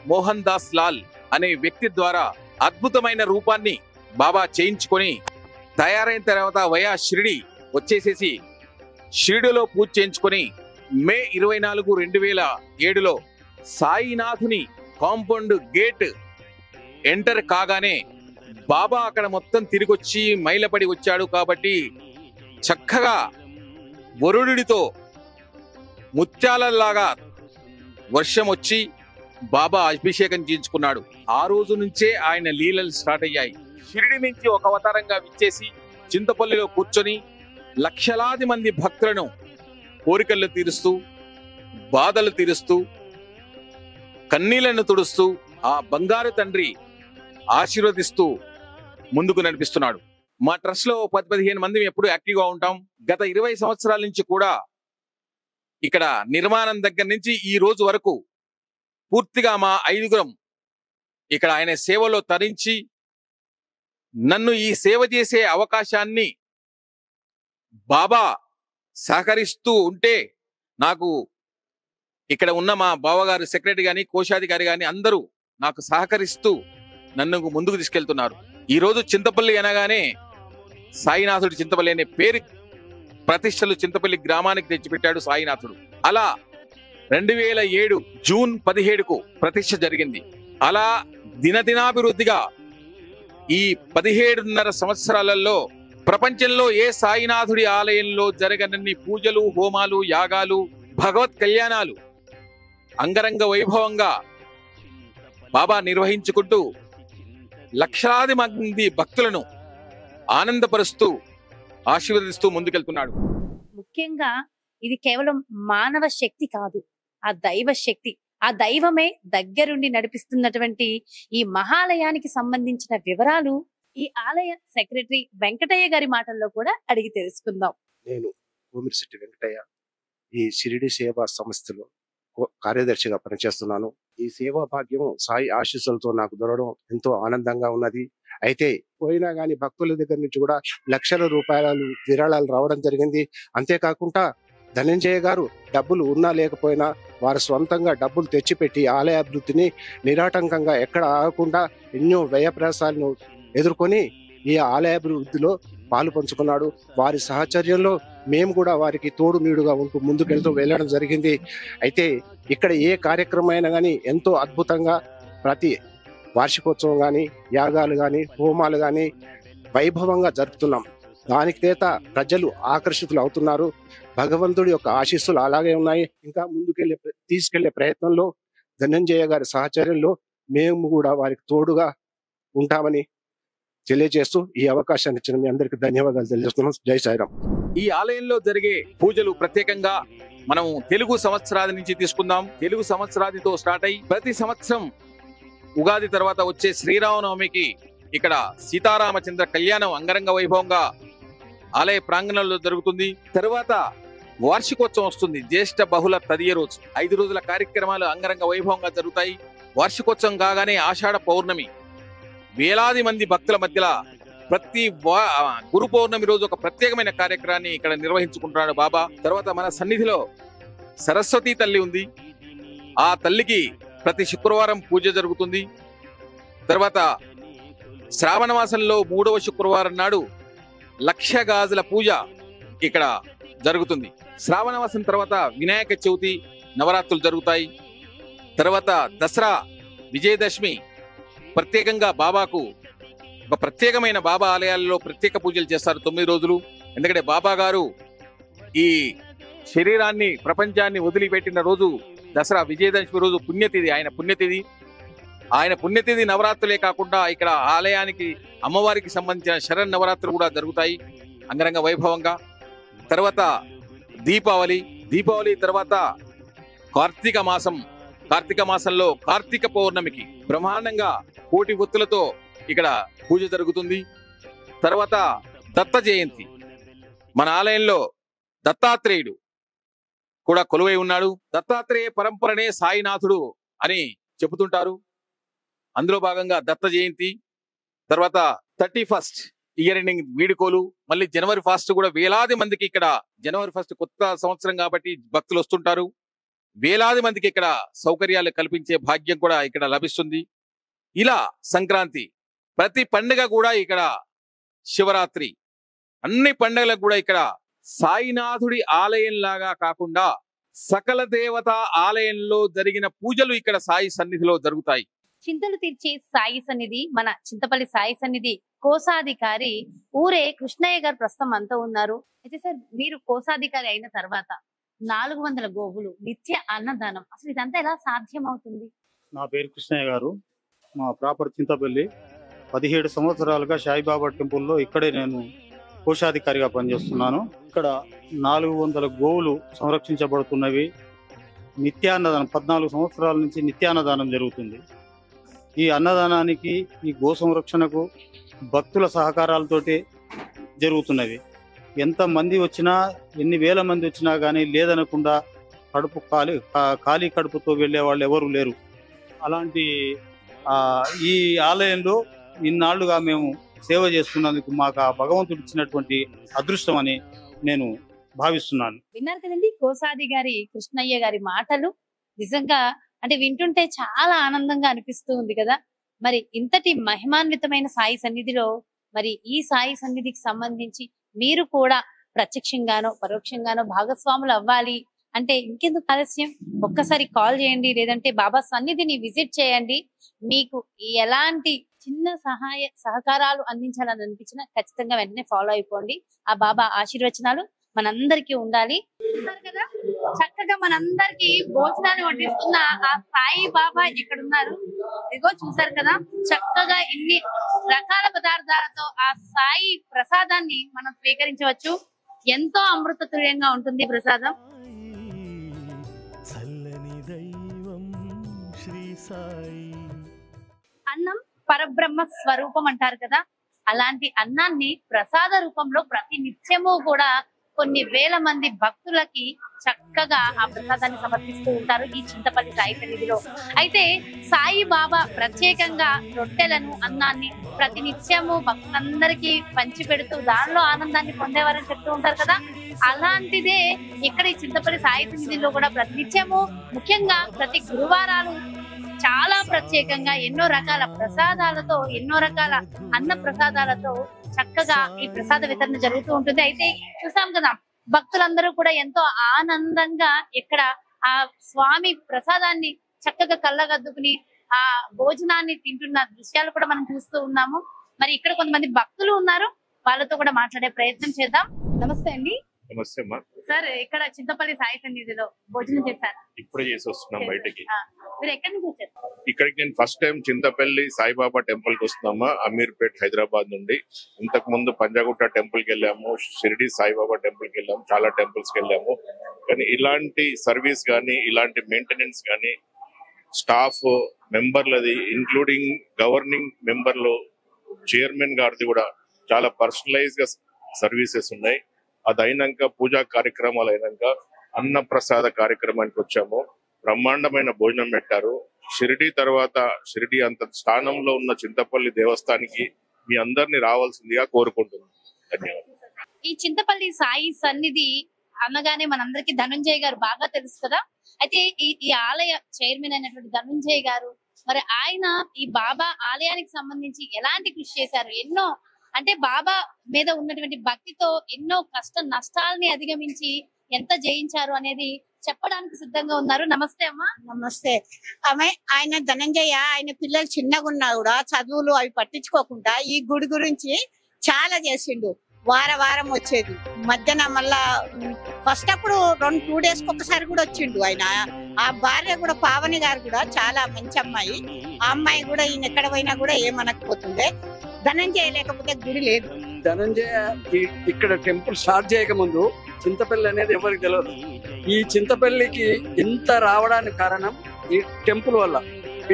మోహన్ దాస్ లాల్ అనే వ్యక్తి ద్వారా అద్భుతమైన రూపాన్ని బాబా చేయించుకొని తయారైన తర్వాత వయా షిరిడి వచ్చేసేసి షిరిడిలో పూజ చేయించుకొని మే 24, 2007లో సాయినాథుని కాంపౌండ్ గేట్ ఎంటర్ కాగానే బాబా అక్కడ మొత్తం తిరిగొచ్చి మైలపడి వచ్చాడు. కాబట్టి చక్కగా వరుడితో ముత్యాలలాగా వర్షం వచ్చి బాబా అభిషేకం చేయించుకున్నాడు. ఆ రోజు నుంచే ఆయన లీలలు స్టార్ట్ అయ్యాయి. షిరిడి నుంచి ఒక అవతారంగా విచ్చేసి చింతపల్లిలో కూర్చొని లక్షలాది మంది భక్తులను కోరికలను తీరుస్తూ, బాధలు తీరుస్తూ, కన్నీళ్లను తుడుస్తూ ఆ బంగారు తండ్రి ఆశీర్వదిస్తూ ముందుకు నడిపిస్తున్నాడు. మా ట్రస్ట్ లో 10-15 మంది ఎప్పుడు యాక్టివ్ గా ఉంటాం. గత 20 సంవత్సరాల నుంచి కూడా ఇక్కడ నిర్మాణం దగ్గర నుంచి ఈ రోజు వరకు పూర్తిగా మా 5గురం ఇక్కడ ఆయన సేవలో తరించి నన్ను ఈ సేవ చేసే అవకాశాన్ని బాబా సహకరిస్తూ ఉంటే, నాకు ఇక్కడ ఉన్న మా బావగారు సెక్రటరీ గాని, కోశాధికారి గాని అందరూ నాకు సహకరిస్తూ నన్ను ముందుకు తీసుకెళ్తున్నారు. ఈ రోజు చింతపల్లి అనగానే సాయినాథుడు చింతపల్లి అనే పేరు ప్రతిష్టలు చింతపల్లి గ్రామానికి తెచ్చిపెట్టాడు సాయినాథుడు. అలా 2007 జూన్ 17కు ప్రతిష్ఠ జరిగింది. అలా దినదినాభివృద్ధిగా ఈ 17.5 సంవత్సరాలలో ప్రపంచంలో ఏ సాయినాథుడి ఆలయంలో జరగనన్ని పూజలు, హోమాలు, యాగాలు, భగవత్ కళ్యాణాలు అంగరంగ వైభవంగా బాబా నిర్వహించుకుంటూ లక్షలాది మంది భక్తులను ఆనందపరుస్తూ ఆశీర్వదిస్తూ ముందుకెళ్తున్నాడు. ముఖ్యంగా ఇది కేవలం మానవ శక్తి కాదు, ఆ దైవ శక్తి. ఆ దైవమే దగ్గరుండి నడిపిస్తున్నటువంటి ఈ మహాలయానికి సంబంధించిన వివరాలు ఈ ఆలయ సెక్రటరీ వెంకటయ్య గారి మాటల్లో కూడా అడిగి తెలుసుకుందాం. నేను భూమిరిశెట్టి వెంకటయ్య, ఈ షిరిడి సేవా సంస్థలో కార్యదర్శిగా పనిచేస్తున్నాను. ఈ సేవా భాగ్యం సాయి ఆశీస్సులతో నాకు దొరకడం ఎంతో ఆనందంగా ఉన్నది. అయితే పోయినా గాని భక్తుల దగ్గర నుంచి కూడా లక్షల రూపాయలు విరాళాలు రావడం జరిగింది. అంతేకాకుండా ధనంజయ గారు డబ్బులు ఉన్నా లేకపోయినా వారు స్వంతంగా డబ్బులు తెచ్చిపెట్టి ఆలయ అభివృద్ధిని నిరాటంకంగా ఎక్కడ ఆగకుండా ఎన్నో వ్యయప్రయాసాలను ఎదుర్కొని ఈ ఆలయ అభివృద్ధిలో పాలు పంచుకున్నాడు. వారి సహచర్యంలో మేము కూడా వారికి తోడు నీడుగా ఉంటూ ముందుకెళ్తూ వెళ్ళడం జరిగింది. అయితే ఇక్కడ ఏ కార్యక్రమం అయినా కానీ ఎంతో అద్భుతంగా ప్రతి వార్షికోత్సవం కానీ, యాగాలు కానీ, హోమాలు కానీ వైభవంగా జరుపుతున్నాం. దానికి చేత ప్రజలు ఆకర్షితులు అవుతున్నారు. భగవంతుడి యొక్క ఆశీస్సులు అలాగే ఉన్నాయి. ఇంకా తీసుకెళ్లే ప్రయత్నంలో ధనంజయ గారి సహచర్యంలో మేము కూడా వారికి తోడుగా ఉంటామని తెలియజేస్తూ ఈ అవకాశాన్ని ఇచ్చిన మీ అందరికీ ధన్యవాదాలు తెలియజేస్తున్నాం. జై సాయిరాం. ఈ ఆలయంలో జరిగే పూజలు ప్రత్యేకంగా మనం తెలుగు సంవత్సరాది నుంచి తీసుకుందాం. తెలుగు సంవత్సరాదితో స్టార్ట్ అయ్యి ప్రతి సంవత్సరం ఉగాది తర్వాత వచ్చే శ్రీరామనవమికి ఇక్కడ సీతారామచంద్ర కళ్యాణం అంగరంగ వైభవంగా ఆలయ ప్రాంగణంలో జరుగుతుంది. తర్వాత వార్షికోత్సవం వస్తుంది, జ్యేష్ఠ బహుళ తదియ రోజు. 5 రోజుల కార్యక్రమాలు అంగరంగ వైభవంగా జరుగుతాయి. వార్షికోత్సవం కాగానే ఆషాఢ పౌర్ణమి వేలాది మంది భక్తుల మధ్యలో ప్రతి గురు పౌర్ణమి రోజు ఒక ప్రత్యేకమైన కార్యక్రమాన్ని ఇక్కడ నిర్వహించుకుంటున్నాడు బాబా. తర్వాత మన సన్నిధిలో సరస్వతి తల్లి ఉంది. ఆ తల్లికి ప్రతి శుక్రవారం పూజ జరుగుతుంది. తర్వాత శ్రావణ మాసంలో 3వ శుక్రవారం నాడు 1,00,000 గాజుల పూజ ఇక్కడ జరుగుతుంది. శ్రావణ మాసం తర్వాత వినాయక చవితి నవరాత్రులు జరుగుతాయి. తర్వాత దసరా, విజయదశమి ప్రత్యేకంగా బాబాకు ఒక ప్రత్యేకమైన బాబా ఆలయాల్లో ప్రత్యేక పూజలు చేస్తారు 9 రోజులు. ఎందుకంటే బాబా గారు ఈ శరీరాన్ని ప్రపంచాన్ని వదిలిపెట్టిన రోజు దసరా, విజయదశమి రోజు పుణ్యతిథి, ఆయన పుణ్యతిథి నవరాత్రులే కాకుండా ఇక్కడ ఆలయానికి అమ్మవారికి సంబంధించిన శరణ్ నవరాత్రులు కూడా జరుగుతాయి అంగరంగ వైభవంగా. తర్వాత దీపావళి తర్వాత కార్తీక మాసంలో కార్తీక పౌర్ణమికి బ్రహ్మాండంగా 1,000,000 ఒత్తులతో ఇక్కడ పూజ జరుగుతుంది. తర్వాత దత్త జయంతి, మన ఆలయంలో దత్తాత్రేయుడు కూడా కొలువై ఉన్నాడు. దత్తాత్రేయ పరంపరనే సాయినాథుడు అని చెబుతుంటారు. అందులో భాగంగా దత్త జయంతి, తర్వాత 31st ఇయర్ ఎండింగ్ వీడుకోలు, మళ్ళీ జనవరి 1st కూడా వేలాది మందికి ఇక్కడ జనవరి 1st కొత్త సంవత్సరం కాబట్టి భక్తులు వస్తుంటారు. వేలాది మందికి ఇక్కడ సౌకర్యాలు కల్పించే భాగ్యం కూడా ఇక్కడ లభిస్తుంది. ఇలా సంక్రాంతి, ప్రతి పండుగ కూడా ఇక్కడ, శివరాత్రి, అన్ని పండుగలకు కూడా ఇక్కడ సాయినాథుడి ఆలయం లాగా కాకుండా సకల దేవత ఆలయంలో జరిగిన పూజలు ఇక్కడ సాయి సన్నిధిలో జరుగుతాయి. చింతలు తీర్చే సాయి సన్నిధి, మన చింతపల్లి సాయి సన్నిధి కోశాధికారి ఊరే కృష్ణయ్య గారు ప్రస్తుతం అంతా ఉన్నారు. అయితే సార్, మీరు కోశాధికారి అయిన తర్వాత 400 గోవులు, నిత్య అన్నదానం, అసలు ఇదంతా ఎలా సాధ్యం అవుతుంది? నా పేరు కృష్ణయ్య గారు, మా ప్రాపర్ చింతపల్లి. 17 సంవత్సరాలుగా సాయిబాబా టెంపుల్లో ఇక్కడే నేను కోశాధికారిగా పనిచేస్తున్నాను. ఇక్కడ 400 గోవులు సంరక్షించబడుతున్నవి. నిత్యాన్నదానం 14 సంవత్సరాల నుంచి నిత్యాన్నదానం జరుగుతుంది. ఈ అన్నదానానికి, ఈ గో సంరక్షణకు భక్తుల సహకారాలతోటి జరుగుతున్నవి. ఎంతమంది వచ్చినా, ఎన్ని వేల మంది వచ్చినా కానీ లేదనకుండా ఖాళీ కడుపుతో వెళ్ళే వాళ్ళు ఎవరు లేరు. అలాంటి ఈ ఆలయంలో ఇన్నాళ్లుగా మేము సేవ చేస్తున్నందుకు మాకు ఆ భగవంతుడు ఇచ్చినటువంటి అదృష్టం అని నేను భావిస్తున్నాను. విన్నారు కదండి కోశాధికారి కృష్ణయ్య గారి మాటలు. నిజంగా అంటే వింటుంటే చాలా ఆనందంగా అనిపిస్తూ ఉంది కదా. మరి ఇంతటి మహిమాన్వితమైన సాయి సన్నిధిలో మరి ఈ సాయి సన్నిధికి సంబంధించి మీరు కూడా ప్రత్యక్షంగానో పరోక్షంగానో భాగస్వాములు అవ్వాలి అంటే ఇంకెందుకు ఆలస్యం, ఒక్కసారి కాల్ చేయండి, లేదంటే బాబా సన్నిధిని విజిట్ చేయండి. మీకు ఎలాంటి చిన్న సహకారాలు అందించాలని అనిపించినా ఖచ్చితంగా వెంటనే ఫాలో అయిపోండి. ఆ బాబా ఆశీర్వచనాలు మనందరికీ ఉండాలి. కదా, చక్కగా మనందరికి భోజనాలు వడ్డిస్తున్న ఆ సాయి బాబా ఇక్కడ ఉన్నారు. ఇదిగో చూసారు కదా, చక్కగా ఇన్ని రకాల పదార్థాలతో ఆ సాయి ప్రసాదాన్ని మనం స్వీకరించవచ్చు. ఎంతో అమృత తుల్యంగా ఉంటుంది ప్రసాదం. అన్నం పరబ్రహ్మ స్వరూపం అంటారు కదా, అలాంటి అన్నాన్ని ప్రసాద రూపంలో ప్రతి నిత్యము కూడా కొన్ని వేల మంది భక్తులకి చక్కగా ఆ ప్రసాదాన్ని సమర్పిస్తూ ఉంటారు ఈ చింతపల్లి సాయి సన్నిధిలో. అయితే సాయి బాబా ప్రత్యేకంగా రొట్టెలను, అన్నాన్ని ప్రతి నిత్యము భక్తులందరికీ పంచి పెడుతూ దానిలో ఆనందాన్ని పొందేవారని చెప్తూ ఉంటారు కదా. అలాంటిదే ఇక్కడ ఈ చింతపల్లి సాయి సన్నిధిలో కూడా ప్రతి నిత్యము, ముఖ్యంగా ప్రతి గురువారాలు చాలా ప్రత్యేకంగా ఎన్నో రకాల ప్రసాదాలతో, ఎన్నో రకాల అన్న ప్రసాదాలతో చక్కగా ఈ ప్రసాద వితరణ జరుగుతూ ఉంటుంది. అయితే చూసాం కదా, భక్తులందరూ కూడా ఎంతో ఆనందంగా ఇక్కడ ఆ స్వామి ప్రసాదాన్ని చక్కగా కళ్ళగద్దుకుని ఆ భోజనాన్ని తింటున్న దృశ్యాలు కూడా మనం చూస్తూ ఉన్నాము. మరి ఇక్కడ కొంతమంది భక్తులు ఉన్నారు, వాళ్ళతో కూడా మాట్లాడే ప్రయత్నం చేద్దాం. నమస్తే అండి. నమస్తే అమ్మా. సార్, ఇక్కడ చింతపల్లి సాయి సన్నిధిలో భోజనం చేశారు? ఇప్పుడే చేసి వస్తున్నాం బయటకి. మీరు ఎక్కడి నుంచి వచ్చారు? ఇక్కడికి నేను first time Chintapalli Saibaba temple కి వస్తున్నామా, అమీర్పేట్ హైదరాబాద్ నుండి. ఇంతకు ముందు పంజాగుట్ట టెంపుల్ కి వెళ్ళాము, షిరిడి సాయిబాబా టెంపుల్ కి వెళ్ళాము, చాలా టెంపుల్స్ కి వెళ్ళాము. కానీ ఇలాంటి సర్వీస్ కానీ, ఇలాంటి మెయింటెనెన్స్ కానీ, స్టాఫ్ మెంబర్లది ఇంక్లూడింగ్ గవర్నింగ్ మెంబర్లు, చైర్మన్ గారిది కూడా చాలా పర్సనలైజ్ గా సర్వీసెస్ ఉన్నాయి. అది అయినాక పూజా కార్యక్రమాలు అయినాక అన్న ప్రసాద కార్యక్రమానికి వచ్చాము. బ్రహ్మాండమైన భోజనం పెట్టారు. షిరిడి తర్వాత షిరిడి అంత స్థానంలో ఉన్న చింతపల్లి దేవస్థానానికి మీ అందరినీ రావాల్సిందిగా కోరుకుంటున్నాను. ధన్యవాదాలు. ఈ చింతపల్లి సాయి సన్నిధి అనగానే మనందరికి ధనుంజయ్ గారు బాగా తెలుసు కదా. అయితే ఈ ఆలయ చైర్మన్ అయినటువంటి ధనుంజయ్ గారు, మరి ఆయన ఈ బాబా ఆలయానికి సంబంధించి ఎలాంటి కృషి చేశారు? ఎన్నో అంటే బాబా మీద ఉన్నటువంటి భక్తితో ఎన్నో కష్ట నష్టాలని అధిగమించి ఎంత జయించారు అనేది చెప్పడానికి సిద్ధంగా ఉన్నారు. నమస్తే అమ్మా. నమస్తే. ఆయన ధనంజయ ఆయన పిల్లలు చిన్నగా ఉన్నా కూడా చదువులు అవి పట్టించుకోకుండా ఈ గుడి గురించి చాలా చేసిండు. వారం వచ్చేది. మధ్యాహ్నం మళ్ళా ఫస్ట్ అప్పుడు 2 days ఒకసారి కూడా వచ్చిండు ఆయన. ఆ భార్య కూడా పావని గారు కూడా చాలా మంచి అమ్మాయి. ఆ అమ్మాయి కూడా ఈయన ఎక్కడ పోయినా కూడా ఏమనకపోతుండే. ధనంజయ లేకపోతే గుడి లేదు. ధనంజయ ఇక్కడ టెంపుల్ స్టార్ట్ చేయక ముందు చింతపల్లి అనేది ఎవరికి తెలియదు. ఈ చింతపల్లికి ఇంత రావడానికి కారణం ఈ టెంపుల్ వల్ల.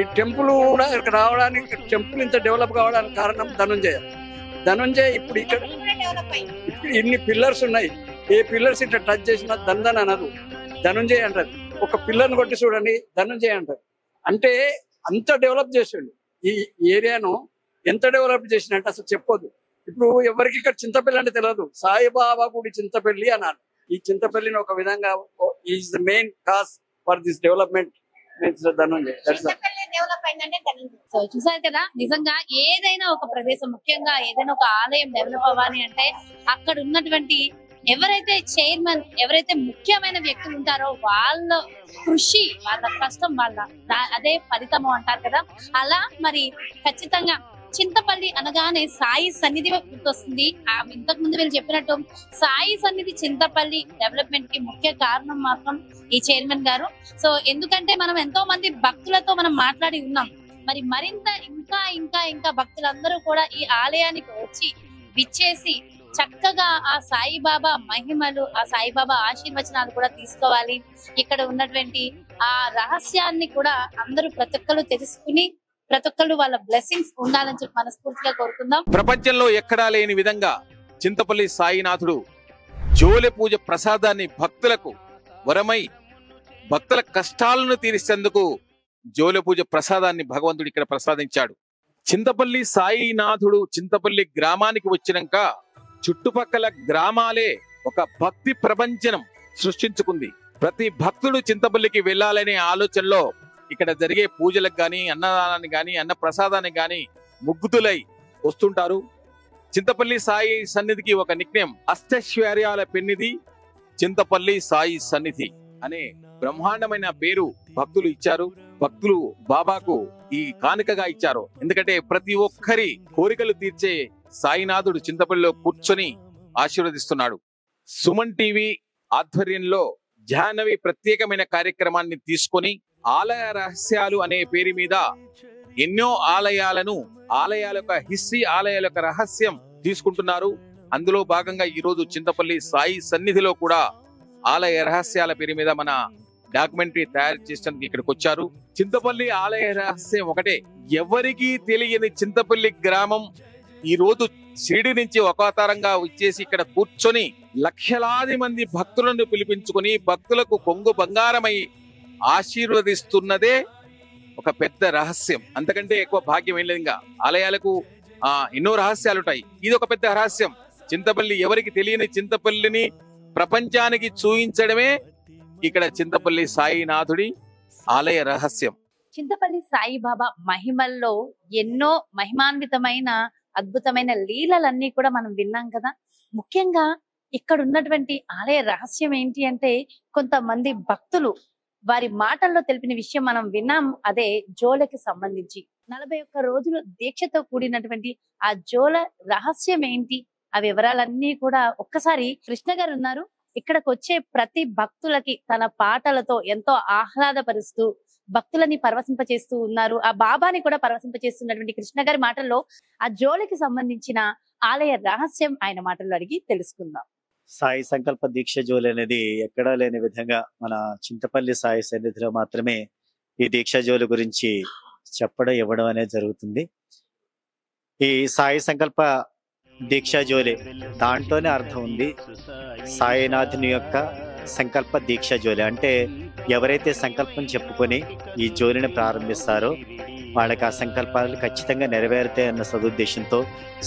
ఈ టెంపుల్ కూడా రావడానికి, టెంపుల్ ఇంత డెవలప్ కావడానికి కారణం ధనంజయ ఇప్పుడు ఇక్కడ ఇన్ని పిల్లర్స్ ఉన్నాయి. ఏ పిల్లర్స్ ఇట్లా టచ్ చేసినా దందన్ అనదు, ధనంజయ అంటారు. ఒక పిల్లర్ని కొట్టి చూడండి, ధనంజయ అంటారు. అంటే అంత డెవలప్ చేసిండు ఈ ఏరియాను. ఎంత డెవలప్ చేసినట్టు అసలు చెప్పొద్దు. ఇప్పుడు ఎవరికి ఇక్కడ చింతపల్లి అంటే తెలియదు. సాయిబాబా గుడి చింతపల్లి అన్నారు. ఈ చింతపల్లిని ఒక విధంగా is the main cause for this development. So చూసారు కదా, నిజంగా ఏదైనా ఒక ప్రదేశం, ముఖ్యంగా ఏదైనా ఒక ఆలయం డెవలప్ అవ్వాలి అంటే అక్కడ ఉన్నటువంటి ఎవరైతే చైర్మన్, ఎవరైతే ముఖ్యమైన వ్యక్తులు ఉంటారో వాళ్ళ కృషి, వాళ్ళ కష్టం, అదే ఫలితము అంటారు కదా. అలా మరి ఖచ్చితంగా చింతపల్లి అనగానే సాయి సన్నిధి గుర్తొస్తుంది. ఇంతకు ముందు వీళ్ళు చెప్పినట్టు సాయి సన్నిధి చింతపల్లి డెవలప్మెంట్ కి ముఖ్య కారణం మాత్రం ఈ చైర్మన్ గారు. సో ఎందుకంటే మనం ఎంతో మంది భక్తులతో మనం మాట్లాడి ఉన్నాం. మరి మరింత ఇంకా భక్తులందరూ కూడా ఈ ఆలయానికి వచ్చి విచ్చేసి చక్కగా ఆ సాయిబాబా మహిమలు, ఆ సాయిబాబా ఆశీర్వచనాలు కూడా తీసుకోవాలి. ఇక్కడ ఉన్నటువంటి ఆ రహస్యాన్ని కూడా అందరూ ప్రతి ఒక్కరు తెలుసుకుని ప్రతి ఒక్కళ్ళు వాళ్ళ బ్లెస్సింగ్స్ ఉండాలని చెప్పి మనస్ఫూర్తిగా కోరుకుందాం. ప్రపంచంలో ఎక్కడా లేని విధంగా చింతపల్లి సాయినాథుడు జోలె పూజ ప్రసాదాన్ని భక్తులకు వరమై భక్తుల కష్టాలను తీర్చేందుకు జోలె పూజ ప్రసాదాన్ని భగవంతుడు ఇక్కడ ప్రసాదించాడు. చింతపల్లి సాయినాథుడు చింతపల్లి గ్రామానికి వచ్చినాక చుట్టుపక్కల గ్రామాలే ఒక భక్తి ప్రపంచం సృష్టించుకుంది. ప్రతి భక్తుడు చింతపల్లికి వెళ్ళాలనే ఆలోచనలో ఇక్కడ జరిగే పూజలకు గాని, అన్నదానాన్ని గాని, అన్న ప్రసాదాన్ని గాని ముగ్ధులై వస్తుంటారు. చింతపల్లి సాయి సన్నిధికి ఒక నిక్నేమ్ అష్టైశ్వర్యాల పెన్నిధి చింతపల్లి సాయి సన్నిధి అనే బ్రహ్మాండమైన పేరు భక్తులు ఇచ్చారు. భక్తులు బాబాకు ఈ కానుకగా ఇచ్చారు. ఎందుకంటే ప్రతి ఒక్కరి కోరికలు తీర్చే సాయినాథుడు చింతపల్లిలో కూర్చొని ఆశీర్వదిస్తున్నాడు. సుమన్ టీవీ ఆధ్వర్యంలో జాహ్నవి ప్రత్యేకమైన కార్యక్రమాన్ని తీసుకొని ఆలయ రహస్యాలు అనే పేరు మీద ఎన్నో ఆలయాల యొక్క హిస్టరీ, ఆలయాల యొక్క రహస్యం తీసుకుంటున్నారు. అందులో భాగంగా ఈ రోజు చింతపల్లి సాయి సన్నిధిలో కూడా ఆలయ రహస్యాల పేరు మీద మన డాక్యుమెంటరీ తయారు చేసేందుకు ఇక్కడికి వచ్చారు. చింతపల్లి ఆలయ రహస్యం ఒకటే. ఎవరికీ తెలియని చింతపల్లి గ్రామం ఈ రోజు షిరిడి నుంచి ఒక అవతారంగా వచ్చేసి ఇక్కడ కూర్చొని లక్షలాది మంది భక్తులను పిలిపించుకొని భక్తులకు కొంగు బంగారమై ఆశీర్వదిస్తున్నదే ఒక పెద్ద రహస్యం. అంతకంటే ఎక్కువ భాగ్యం ఏం లేదు. ఇంకా ఆలయాలకు ఎన్నో రహస్యాలు ఉంటాయి. ఇది ఒక పెద్ద రహస్యం. చింతపల్లి, ఎవరికి తెలియని చింతపల్లిని ప్రపంచానికి చూయించడమే ఇక్కడ చింతపల్లి సాయినాథుడి ఆలయ రహస్యం. చింతపల్లి సాయిబాబా మహిమల్లో ఎన్నో మహిమాన్వితమైన అద్భుతమైన లీలలన్నీ కూడా మనం విన్నాం కదా. ముఖ్యంగా ఇక్కడ ఉన్నటువంటి ఆలయ రహస్యం ఏంటి అంటే కొంతమంది భక్తులు వారి మాటల్లో తెలిపిన విషయం మనం విన్నాం. అదే జోలకి సంబంధించి 41 రోజులు దీక్షతో కూడినటువంటి ఆ జోల రహస్యం ఏంటి, ఆ వివరాలన్నీ కూడా ఒక్కసారి కృష్ణ గారు ఉన్నారు. ఇక్కడికి వచ్చే ప్రతి భక్తులకి తన పాటలతో ఎంతో ఆహ్లాదపరుస్తూ భక్తులని పరవశింపచేస్తూ ఉన్నారు. ఆ బాబాని కూడా పరవశింపచేస్తున్నటువంటి కృష్ణ గారి మాటల్లో ఆ జోలకి సంబంధించిన ఆలయ రహస్యం ఆయన మాటల్లో అడిగి తెలుసుకుందాం. సాయి సంకల్ప దీక్ష జోలి అనేది ఎక్కడా లేని విధంగా మన చింతపల్లి సాయి సన్నిధిలో మాత్రమే ఈ దీక్ష జోలి గురించి ఇవ్వడం అనేది జరుగుతుంది. ఈ సాయి సంకల్ప దీక్ష జోలి దాంట్లోనే అర్థం ఉంది. సాయినాథుని యొక్క సంకల్ప దీక్ష జ్యోలి. అంటే ఎవరైతే సంకల్పం చెప్పుకొని ఈ జ్యోలిని ప్రారంభిస్తారో వాళ్ళకి ఆ సంకల్పాలు ఖచ్చితంగా నెరవేరుతాయన్న సదుద్దేశంతో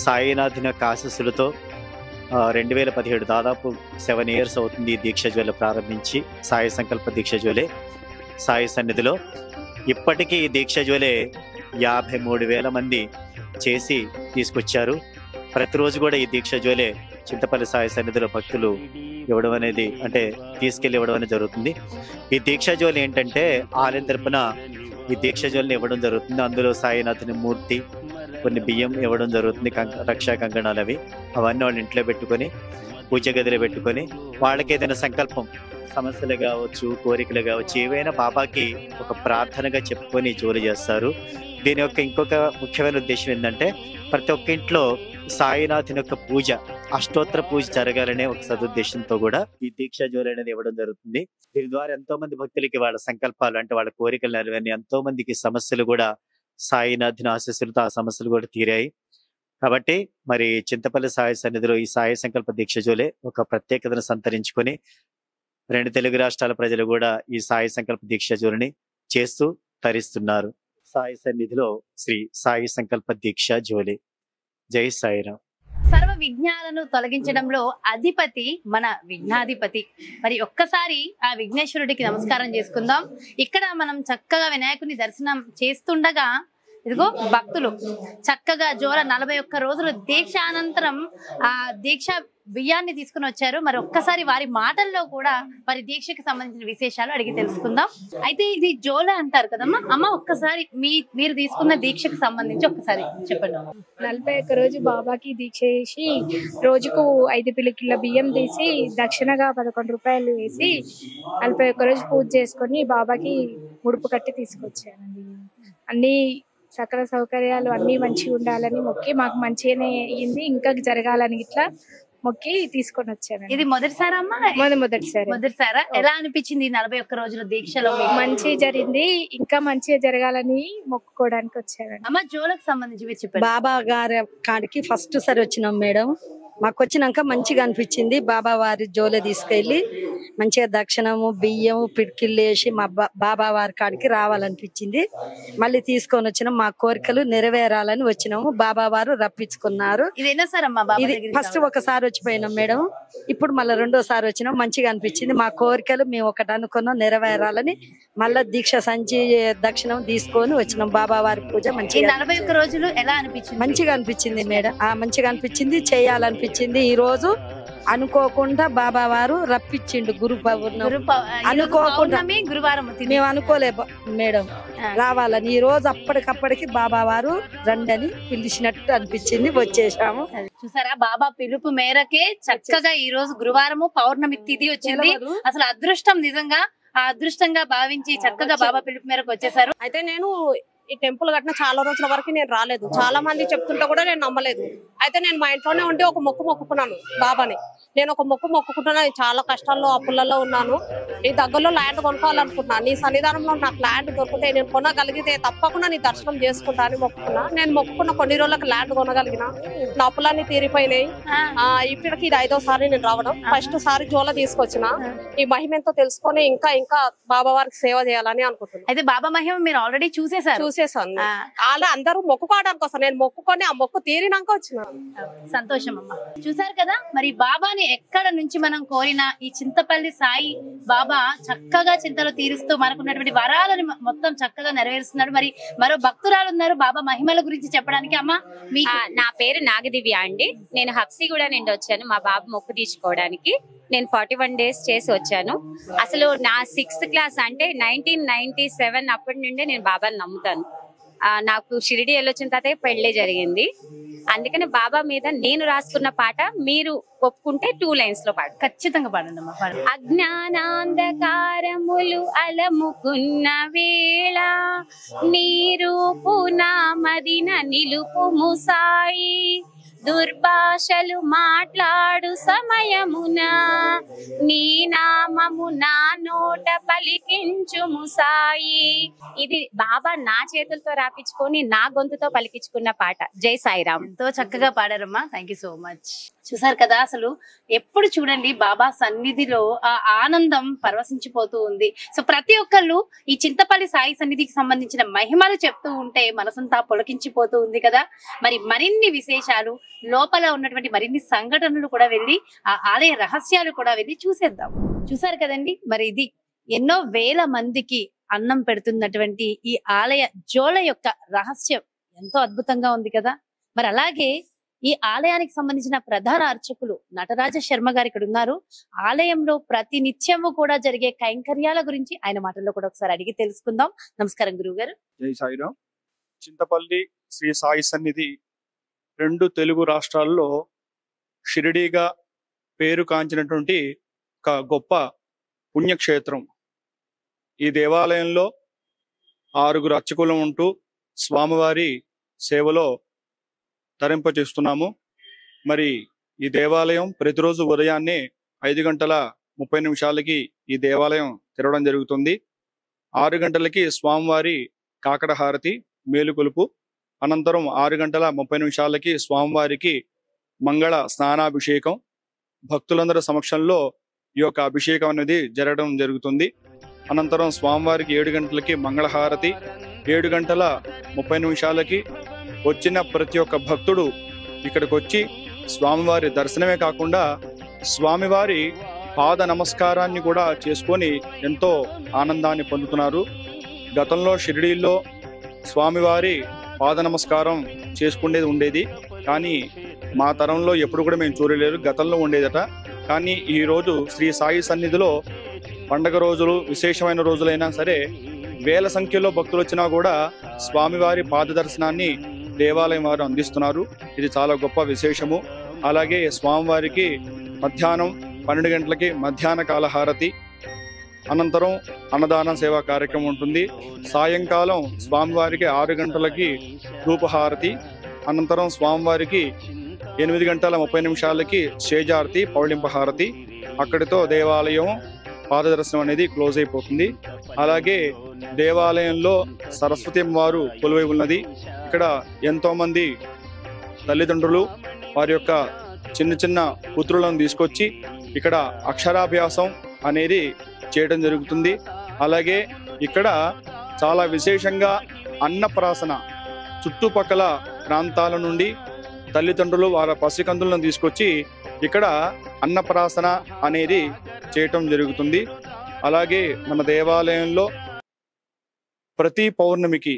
సాయినాథుని యొక్క ఆశీస్సులతో 2017 దాదాపు 7 years అవుతుంది ఈ దీక్ష జ్యోలి ప్రారంభించి, సాయి సంకల్ప దీక్ష జ్యోలి సాయి సన్నిధిలో. ఇప్పటికీ ఈ దీక్ష జ్యోలి 53,000 మంది చేసి తీసుకొచ్చారు. ప్రతిరోజు కూడా ఈ దీక్ష జ్యోలి చింతపల్లి సాయి సన్నిధిలో భక్తులు ఇవ్వడం అనేది, అంటే తీసుకెళ్లి ఇవ్వడం అనేది జరుగుతుంది. ఈ దీక్ష జ్యోలి ఏంటంటే ఆలయం తరపున ఈ దీక్ష జ్యోలిని ఇవ్వడం జరుగుతుంది. అందులో సాయినాథుని మూర్తి, కొన్ని బియ్యం ఇవ్వడం జరుగుతుంది, రక్షా కంకణాలు అవన్నీ వాళ్ళ ఇంట్లో పెట్టుకొని పూజ గదిలో పెట్టుకొని వాళ్ళకి ఏదైనా సంకల్పం, సమస్యలు కావచ్చు, కోరికలు కావచ్చు, ఏవైనా బాబాకి ఒక ప్రార్థనగా చెప్పుకొని జోలి చేస్తారు. దీని యొక్క ఇంకొక ముఖ్యమైన ఉద్దేశం ఏంటంటే ప్రతి ఒక్క ఇంట్లో సాయినాథుని యొక్క పూజ, అష్టోత్తర పూజ జరగాలనే ఒక సదుద్దేశంతో కూడా ఈ దీక్ష జ్యోలి అనేది ఇవ్వడం జరుగుతుంది. దీని ద్వారా ఎంతో మంది భక్తులకి వాళ్ళ సంకల్పాలు, అంటే వాళ్ళ కోరికలు నెరవేరి, ఎంతో మందికి సమస్యలు కూడా సాయినాథుని ఆశీస్సులతో ఆ సమస్యలు కూడా తీరాయి. కాబట్టి మరి చింతపల్లి సాయి సన్నిధిలో ఈ సాయి సంకల్ప దీక్ష జ్యోలి ఒక ప్రత్యేకతను సంతరించుకొని 2 తెలుగు రాష్ట్రాల ప్రజలు కూడా ఈ సాయి సంకల్ప దీక్ష జ్యోలిని చేస్తూ తరిస్తున్నారు. సాయి సన్నిధిలో శ్రీ సాయి సంకల్ప దీక్ష జ్యోలి. జై సాయిరాం. సర్వ విఘ్నాలను తొలగించడంలో అధిపతి మన విఘ్నాధిపతి. మరి ఒక్కసారి ఆ విఘ్నేశ్వరుడికి నమస్కారం చేసుకుందాం. ఇక్కడ మనం చక్కగా వినాయకుని దర్శనం చేస్తుండగా ఇదిగో భక్తులు చక్కగా జోర 41 రోజులు దీక్ష అనంతరం ఆ దీక్ష బియ్యాన్ని తీసుకుని వచ్చారు. మరి ఒక్కసారి వారి మాటల్లో కూడా వారి దీక్షకి సంబంధించిన విశేషాలు అడిగి తెలుసుకుందాం. అయితే ఇది జోల అంటారు కదమ్మా, అమ్మ ఒక్కసారి మీరు తీసుకున్న దీక్షకు సంబంధించి ఒక్కసారి చెప్పండి. 41 రోజు బాబాకి దీక్ష చేసి రోజుకు 5 పిలికిళ్ళ బియ్యం తీసి దక్షిణగా 11 రూపాయలు వేసి 41 రోజు పూజ చేసుకొని బాబాకి ముడుపు కట్టి తీసుకొచ్చానండి. అన్ని సకల సౌకర్యాలు అన్ని మంచిగా ఉండాలని మొక్కి మాకు మంచిగానే అయ్యింది, ఇంకా జరగాలని ఇట్లా మొక్కి తీసుకొని వచ్చాను. ఇది మొదటిసారా అమ్మా? మొదటిసారా? ఎలా అనిపించింది 41 రోజుల దీక్షలో? మంచి జరిగింది, ఇంకా మంచిగా జరగాలని మొక్కుకోవడానికి వచ్చాను. అమ్మ జోలకు సంబంధించి చెప్పండి. బాబా గారి కాడికి ఫస్ట్ సారి వచ్చినాం మేడం. మాకు వచ్చినాక మంచిగా అనిపించింది. బాబా వారి జోలే తీసుకెళ్లి మంచిగా దక్షిణము బియ్యం పిడికిళ్ళు వేసి మా బాబా వారి కాడికి రావాలనిపించింది. మళ్ళీ తీసుకొని వచ్చినాం, మా కోరికలు నెరవేరాలని వచ్చినాము. బాబా వారు రప్పించుకున్నారు. ఇది ఫస్ట్ ఒకసారి వచ్చిపోయినాం మేడం, ఇప్పుడు మళ్ళీ 2వ సారి వచ్చినాం. మంచిగా అనిపించింది. మా కోరికలు మేము ఒకటి అనుకున్నాం నెరవేరాలని మళ్ళా దీక్ష సంచి దక్షిణం తీసుకొని వచ్చినాం. బాబా వారి పూజ మంచిగా 41 రోజులు ఎలా అనిపించింది? మంచిగా అనిపించింది మేడం. మంచిగా అనిపించింది, చేయాలనిపించింది. ఈ రోజు అనుకోకుండా బాబా వారు రప్పించిండు. గురు పౌర్ణమి అనుకోకుండా గురువారం మేము అనుకోలే మేడం రావాలని. ఈ రోజు అప్పటికప్పటికి బాబా వారు రండని పిలిచినట్టు అనిపించింది, వచ్చేసాము. చూసారా, బాబా పిలుపు మేరకే చక్కగా ఈ రోజు గురువారము పౌర్ణమి తిథి వచ్చింది. అసలు అదృష్టం, నిజంగా ఆ అదృష్టంగా భావించి చక్కగా బాబా పిలుపు మేరకు వచ్చేసారు. అయితే నేను ఈ టెంపుల్ కట్టిన చాలా రోజుల వరకు నేను రాలేదు. చాలా మంది చెప్తుంటే కూడా నేను నమ్మలేదు. అయితే నేను మా ఇంట్లోనే ఉండి ఒక మొక్కుకున్నాను బాబాని. నేను ఒక మొక్కుకుంటున్నాను. చాలా కష్టాల్లో అప్పులలో ఉన్నాను. ఈ దగ్గరలో ల్యాండ్ కొనుక్కోవాలనుకున్నాను. నీ సన్నిధానంలో నాకు ల్యాండ్ దొరికితే నేను కొనగలిగితే తప్పకుండా నీ దర్శనం చేసుకుంటా అని మొక్కుకున్నా. నేను మొక్కుకున్న కొన్ని రోజులకు ల్యాండ్ కొనగలిగిన. నా అప్పులన్నీ తీరిపోయినాయి. ఇప్పటికి ఇది 5వ సారి నేను రావడం. ఫస్ట్ సారి జోల తీసుకొచ్చిన. ఈ మహిమ ఎంతో తెలుసుకొని ఇంకా ఇంకా బాబా వారికి సేవ చేయాలని అనుకుంటున్నాను. అయితే బాబా మహిమ మీరు ఆల్రెడీ చూసేసాను. అలా అందరూ మొక్కుకోవడానికి వస్తారు. నేను మొక్కుకొని ఆ మొక్కు తీరినాక వచ్చిన. సంతోషం అమ్మ. చూసారు కదా, మరి బాబాని ఎక్కడ నుంచి మనం కోరినా ఈ చింతపల్లి సాయి బాబా చక్కగా చింతలు తీరుస్తూ మనకున్నటువంటి వరాలను మొత్తం చక్కగా నెరవేరుస్తున్నాడు. మరి మరో భక్తురాలు ఉన్నారు బాబా మహిమల గురించి చెప్పడానికి. అమ్మ నా పేరు నాగదివ్య అండి. నేను హబ్సిగూడ నుండి వచ్చాను మా బాబు మొక్కు తీసుకోవడానికి. నేను 41 days చేసి వచ్చాను. అసలు నా 6th క్లాస్ అంటే 1997 అప్పటి నుండే నేను బాబాని నమ్ముతాను. నాకు షిరిడి వెళ్ళొచ్చిన తర్వాత పెళ్లి జరిగింది. అందుకని బాబా మీద నేను రాసుకున్న పాట మీరు ఒప్పుకుంటే 2 lines లో పాడు. ఖచ్చితంగా పాడండి. అజ్ఞానాంధకారములు అలముకున్న వేళ నీరు పునా మదిన నిలుపుము సాయి, దుర్భాషలు మాట్లాడు సమయమున నీ నామము నా నోట పలికించుము సాయి. ఇది బాబా నా చేతులతో రాపించుకొని నా గొంతుతో పలికించుకున్న పాట. జై సాయిరామ్. ఎంతో చక్కగా పాడారమ్మా. Thank you so much. చూసారు కదా, అసలు ఎప్పుడు చూడండి బాబా సన్నిధిలో ఆ ఆనందం పరవశించిపోతూ ఉంది. సో ప్రతి ఒక్కళ్ళు ఈ చింతపల్లి సాయి సన్నిధికి సంబంధించిన మహిమలు చెప్తూ ఉంటే మనసంతా పొలకించిపోతూ ఉంది కదా. మరి మరిన్ని విశేషాలు, లోపల ఉన్నటువంటి మరిన్ని సంఘటనలు కూడా వెళ్ళి ఆ ఆలయ రహస్యాలు కూడా వెళ్ళి చూసేద్దాం. చూసారు కదండి, మరి ఇది ఎన్నో వేల మందికి అన్నం పెడుతున్నటువంటి ఈ ఆలయ జోల యొక్క రహస్యం ఎంతో అద్భుతంగా ఉంది కదా. మరి అలాగే ఈ ఆలయానికి సంబంధించిన ప్రధాన అర్చకులు నటరాజ శర్మ గారు ఇక్కడ ఉన్నారు. ఆలయంలో ప్రతి నిత్యము కూడా జరిగే కైంకర్యాల గురించి ఆయన మాటల్లో కూడా ఒకసారి అడిగి తెలుసుకుందాం. నమస్కారం గురువు గారు. జై సాయిరామ్. చింతపల్లి శ్రీ సాయి సన్నిధి 2 తెలుగు రాష్ట్రాల్లో షిరిడీగా పేరు కాంచినటువంటి ఒక గొప్ప పుణ్యక్షేత్రం. ఈ దేవాలయంలో 6 అర్చకులు ఉంటూ స్వామివారి సేవలో తరింపచేస్తున్నాము. మరి ఈ దేవాలయం ప్రతిరోజు ఉదయాన్నే 5:30 ఈ దేవాలయం తెరవడం జరుగుతుంది. 6 గంటలకి స్వామివారి కాకడ హారతి, మేలుకొలుపు. అనంతరం 6:30 స్వామివారికి మంగళ స్నానాభిషేకం. భక్తులందరి సమక్షంలో ఈ యొక్క అభిషేకం అనేది జరగడం జరుగుతుంది. అనంతరం స్వామివారికి 7 గంటలకి మంగళహారతి. 7:30 వచ్చిన ప్రతి ఒక్క భక్తుడు ఇక్కడికి వచ్చి స్వామివారి దర్శనమే కాకుండా స్వామివారి పాద నమస్కారాన్ని కూడా చేసుకొని ఎంతో ఆనందాన్ని పొందుతున్నారు. గతంలో షిరిడీలో స్వామివారి పాద నమస్కారం చేసుకునేది ఉండేది, కానీ మా తరంలో ఎప్పుడు కూడా మేము చూడలేదు. గతంలో ఉండేదట. కానీ ఈ రోజు శ్రీ సాయి సన్నిధిలో పండగ రోజులు, విశేషమైన రోజులైనా సరే వేల సంఖ్యలో భక్తులు వచ్చినా కూడా స్వామివారి పాద దర్శనాన్ని దేవాలయం వారు అందిస్తున్నారు. ఇది చాలా గొప్ప విశేషము. అలాగే స్వామివారికి మధ్యాహ్నం 12 గంటలకి మధ్యాహ్న కాల హారతి, అనంతరం అన్నదాన సేవా కార్యక్రమం ఉంటుంది. సాయంకాలం స్వామివారికి 6 గంటలకి ధూపహారతి, అనంతరం స్వామివారికి 8:30 శేజారతి, పౌళింప హారతి. అక్కడితో దేవాలయం పాదదర్శనం అనేది క్లోజ్ అయిపోతుంది. అలాగే దేవాలయంలో సరస్వతి వారు కొలువై ఉన్నది. ఇక్కడ ఎంతో మంది తల్లిదండ్రులు వారి యొక్క చిన్న చిన్న పుత్రులను తీసుకొచ్చి ఇక్కడ అక్షరాభ్యాసం అనేది చేయడం జరుగుతుంది. అలాగే ఇక్కడ చాలా విశేషంగా అన్నప్రాసన, చుట్టుపక్కల ప్రాంతాల నుండి తల్లిదండ్రులు వారి పసికందులను తీసుకొచ్చి ఇక్కడ అన్నప్రాసన అనేది చేయటం జరుగుతుంది. అలాగే మన దేవాలయంలో ప్రతి పౌర్ణమికి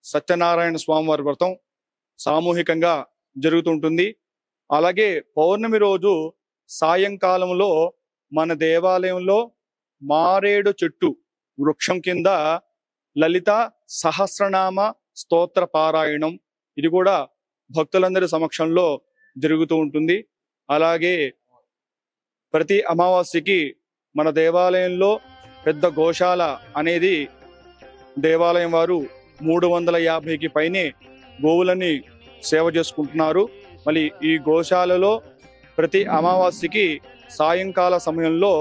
సత్యనారాయణ స్వామివారి వ్రతం సామూహికంగా జరుగుతుంటుంది. అలాగే పౌర్ణమి రోజు సాయంకాలంలో మన దేవాలయంలో మారేడు చెట్టు వృక్షం కింద లలిత సహస్రనామ స్తోత్ర పారాయణం, ఇది కూడా భక్తులందరి సమక్షంలో జరుగుతూ ఉంటుంది. అలాగే ప్రతి అమావాస్యకి మన దేవాలయంలో పెద్ద గోశాల అనేది దేవాలయం వారు 350కి పైనే గోవులని సేవ చేసుకుంటున్నారు. మళ్ళీ ఈ గోశాలలో ప్రతి అమావాస్యకి సాయంకాల సమయంలో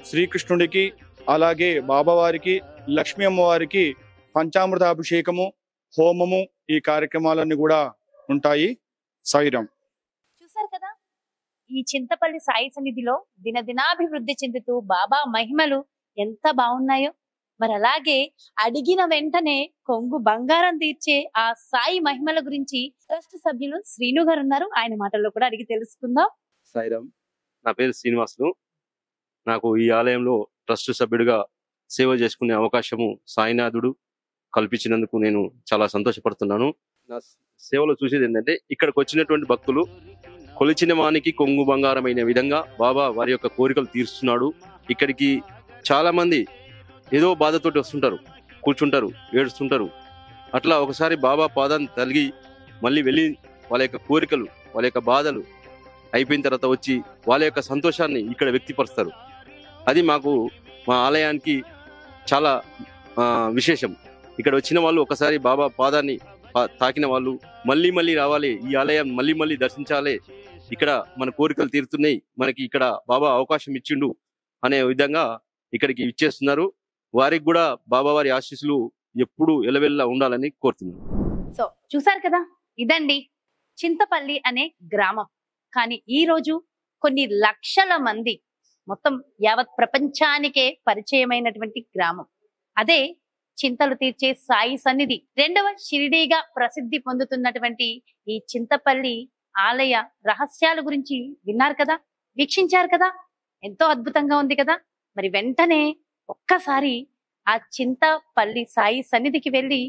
శ్రీకృష్ణుడికి, అలాగే బాబావారికి, లక్ష్మీ అమ్మవారికి పంచామృతాభిషేకము, హోమము, ఈ కార్యక్రమాలన్నీ కూడా ఉంటాయి. సాయిరామ్. చూసారు కదా, ఈ చింతపల్లి సాయి సన్నిధిలో దినదినాభివృద్ధి చెందుతూ బాబా మహిమలు ఎంత బాగున్నాయో. మరి అలాగే అడిగిన వెంటనే కొంగు బంగారం తీర్చే ఆ సాయి మహిమల గురించి ట్రస్ట్ సభ్యులు శ్రీను గారు ఉన్నారు. ఆయన మాటల్లో కూడా అడిగి తెలుసుకుందాం. సాయిరామ్. నా పేరు శ్రీనివాసులు. నాకు ఈ ఆలయంలో ట్రస్ట్ సభ్యుడిగా సేవ చేసుకునే అవకాశము సాయినాథుడు కల్పించినందుకు నేను చాలా సంతోషపడుతున్నాను. నా సేవలో చూసేది ఏంటంటే, ఇక్కడికి వచ్చినటువంటి భక్తులు కొలిచిన వానికి కొంగు బంగారమైన విధంగా బాబా వారి యొక్క కోరికలు తీరుస్తున్నాడు. ఇక్కడికి చాలా మంది ఏదో బాధతోటి వస్తుంటారు, కూర్చుంటారు, ఏడుస్తుంటారు. అట్లా ఒకసారి బాబా పాదాన్ని తలిగి మళ్ళీ వెళ్ళి వాళ్ళ యొక్క కోరికలు, వాళ్ళ యొక్క బాధలు అయిపోయిన తర్వాత వచ్చి వాళ్ళ యొక్క సంతోషాన్ని ఇక్కడ వ్యక్తపరుస్తారు. అది మాకు మా ఆలయానికి చాలా విశేషం. ఇక్కడ వచ్చిన వాళ్ళు ఒకసారి బాబా పాదాన్ని తాకిన వాళ్ళు మళ్ళీ మళ్ళీ రావాలి, ఈ ఆలయం మళ్ళీ మళ్ళీ దర్శించాలి, ఇక్కడ మన కోరికలు తీరుతున్నాయి, మనకి ఇక్కడ బాబా అవకాశం ఇచ్చిండు అనే విధంగా ఇక్కడికి ఇచ్చేస్తున్నారు. వారికి కూడా బాబా వారి ఆశీస్సులు ఎప్పుడు ఎలవెల్లా ఉండాలని కోరుతున్నాను. సో చూసారు కదా, ఇదండి చింతపల్లి అనే గ్రామం. కానీ ఈ రోజు కొన్ని లక్షల మంది, మొత్తం యావత్ ప్రపంచానికే పరిచయమైనటువంటి గ్రామం. అదే చింతలు తీర్చే సాయి సన్నిధి, రెండవ షిరిడీగా ప్రసిద్ధి పొందుతున్నటువంటి ఈ చింతపల్లి ఆలయ రహస్యాల గురించి విన్నారు కదా, వీక్షించారు కదా, ఎంతో అద్భుతంగా ఉంది కదా. మరి వెంటనే ఒక్కసారి ఆ చింతపల్లి సాయి సన్నిధికి వెళ్ళి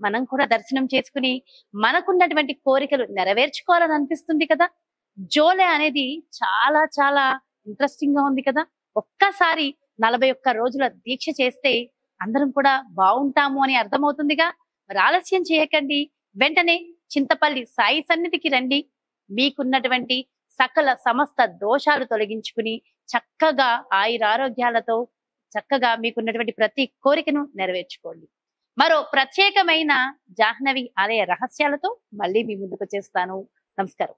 మనం కూడా దర్శనం చేసుకుని మనకున్నటువంటి కోరికలు నెరవేర్చుకోవాలని అనిపిస్తుంది కదా. జోలే అనేది చాలా చాలా ఇంట్రెస్టింగ్ గా ఉంది కదా. ఒక్కసారి 41 రోజుల దీక్ష చేస్తే అందరం కూడా బాగుంటాము అని అర్థమవుతుందిగా. మరి ఆలస్యం చేయకండి, వెంటనే చింతపల్లి సాయి సన్నిధికి రండి. మీకున్నటువంటి సకల సమస్త దోషాలు తొలగించుకుని చక్కగా ఆయురారోగ్యాలతో చక్కగా మీకున్నటువంటి ప్రతి కోరికను నెరవేర్చుకోండి. మరో ప్రత్యేకమైన జాహ్నవి ఆలయ రహస్యాలతో మళ్ళీ మీ ముందుకు వచ్చేస్తాను. నమస్కారం.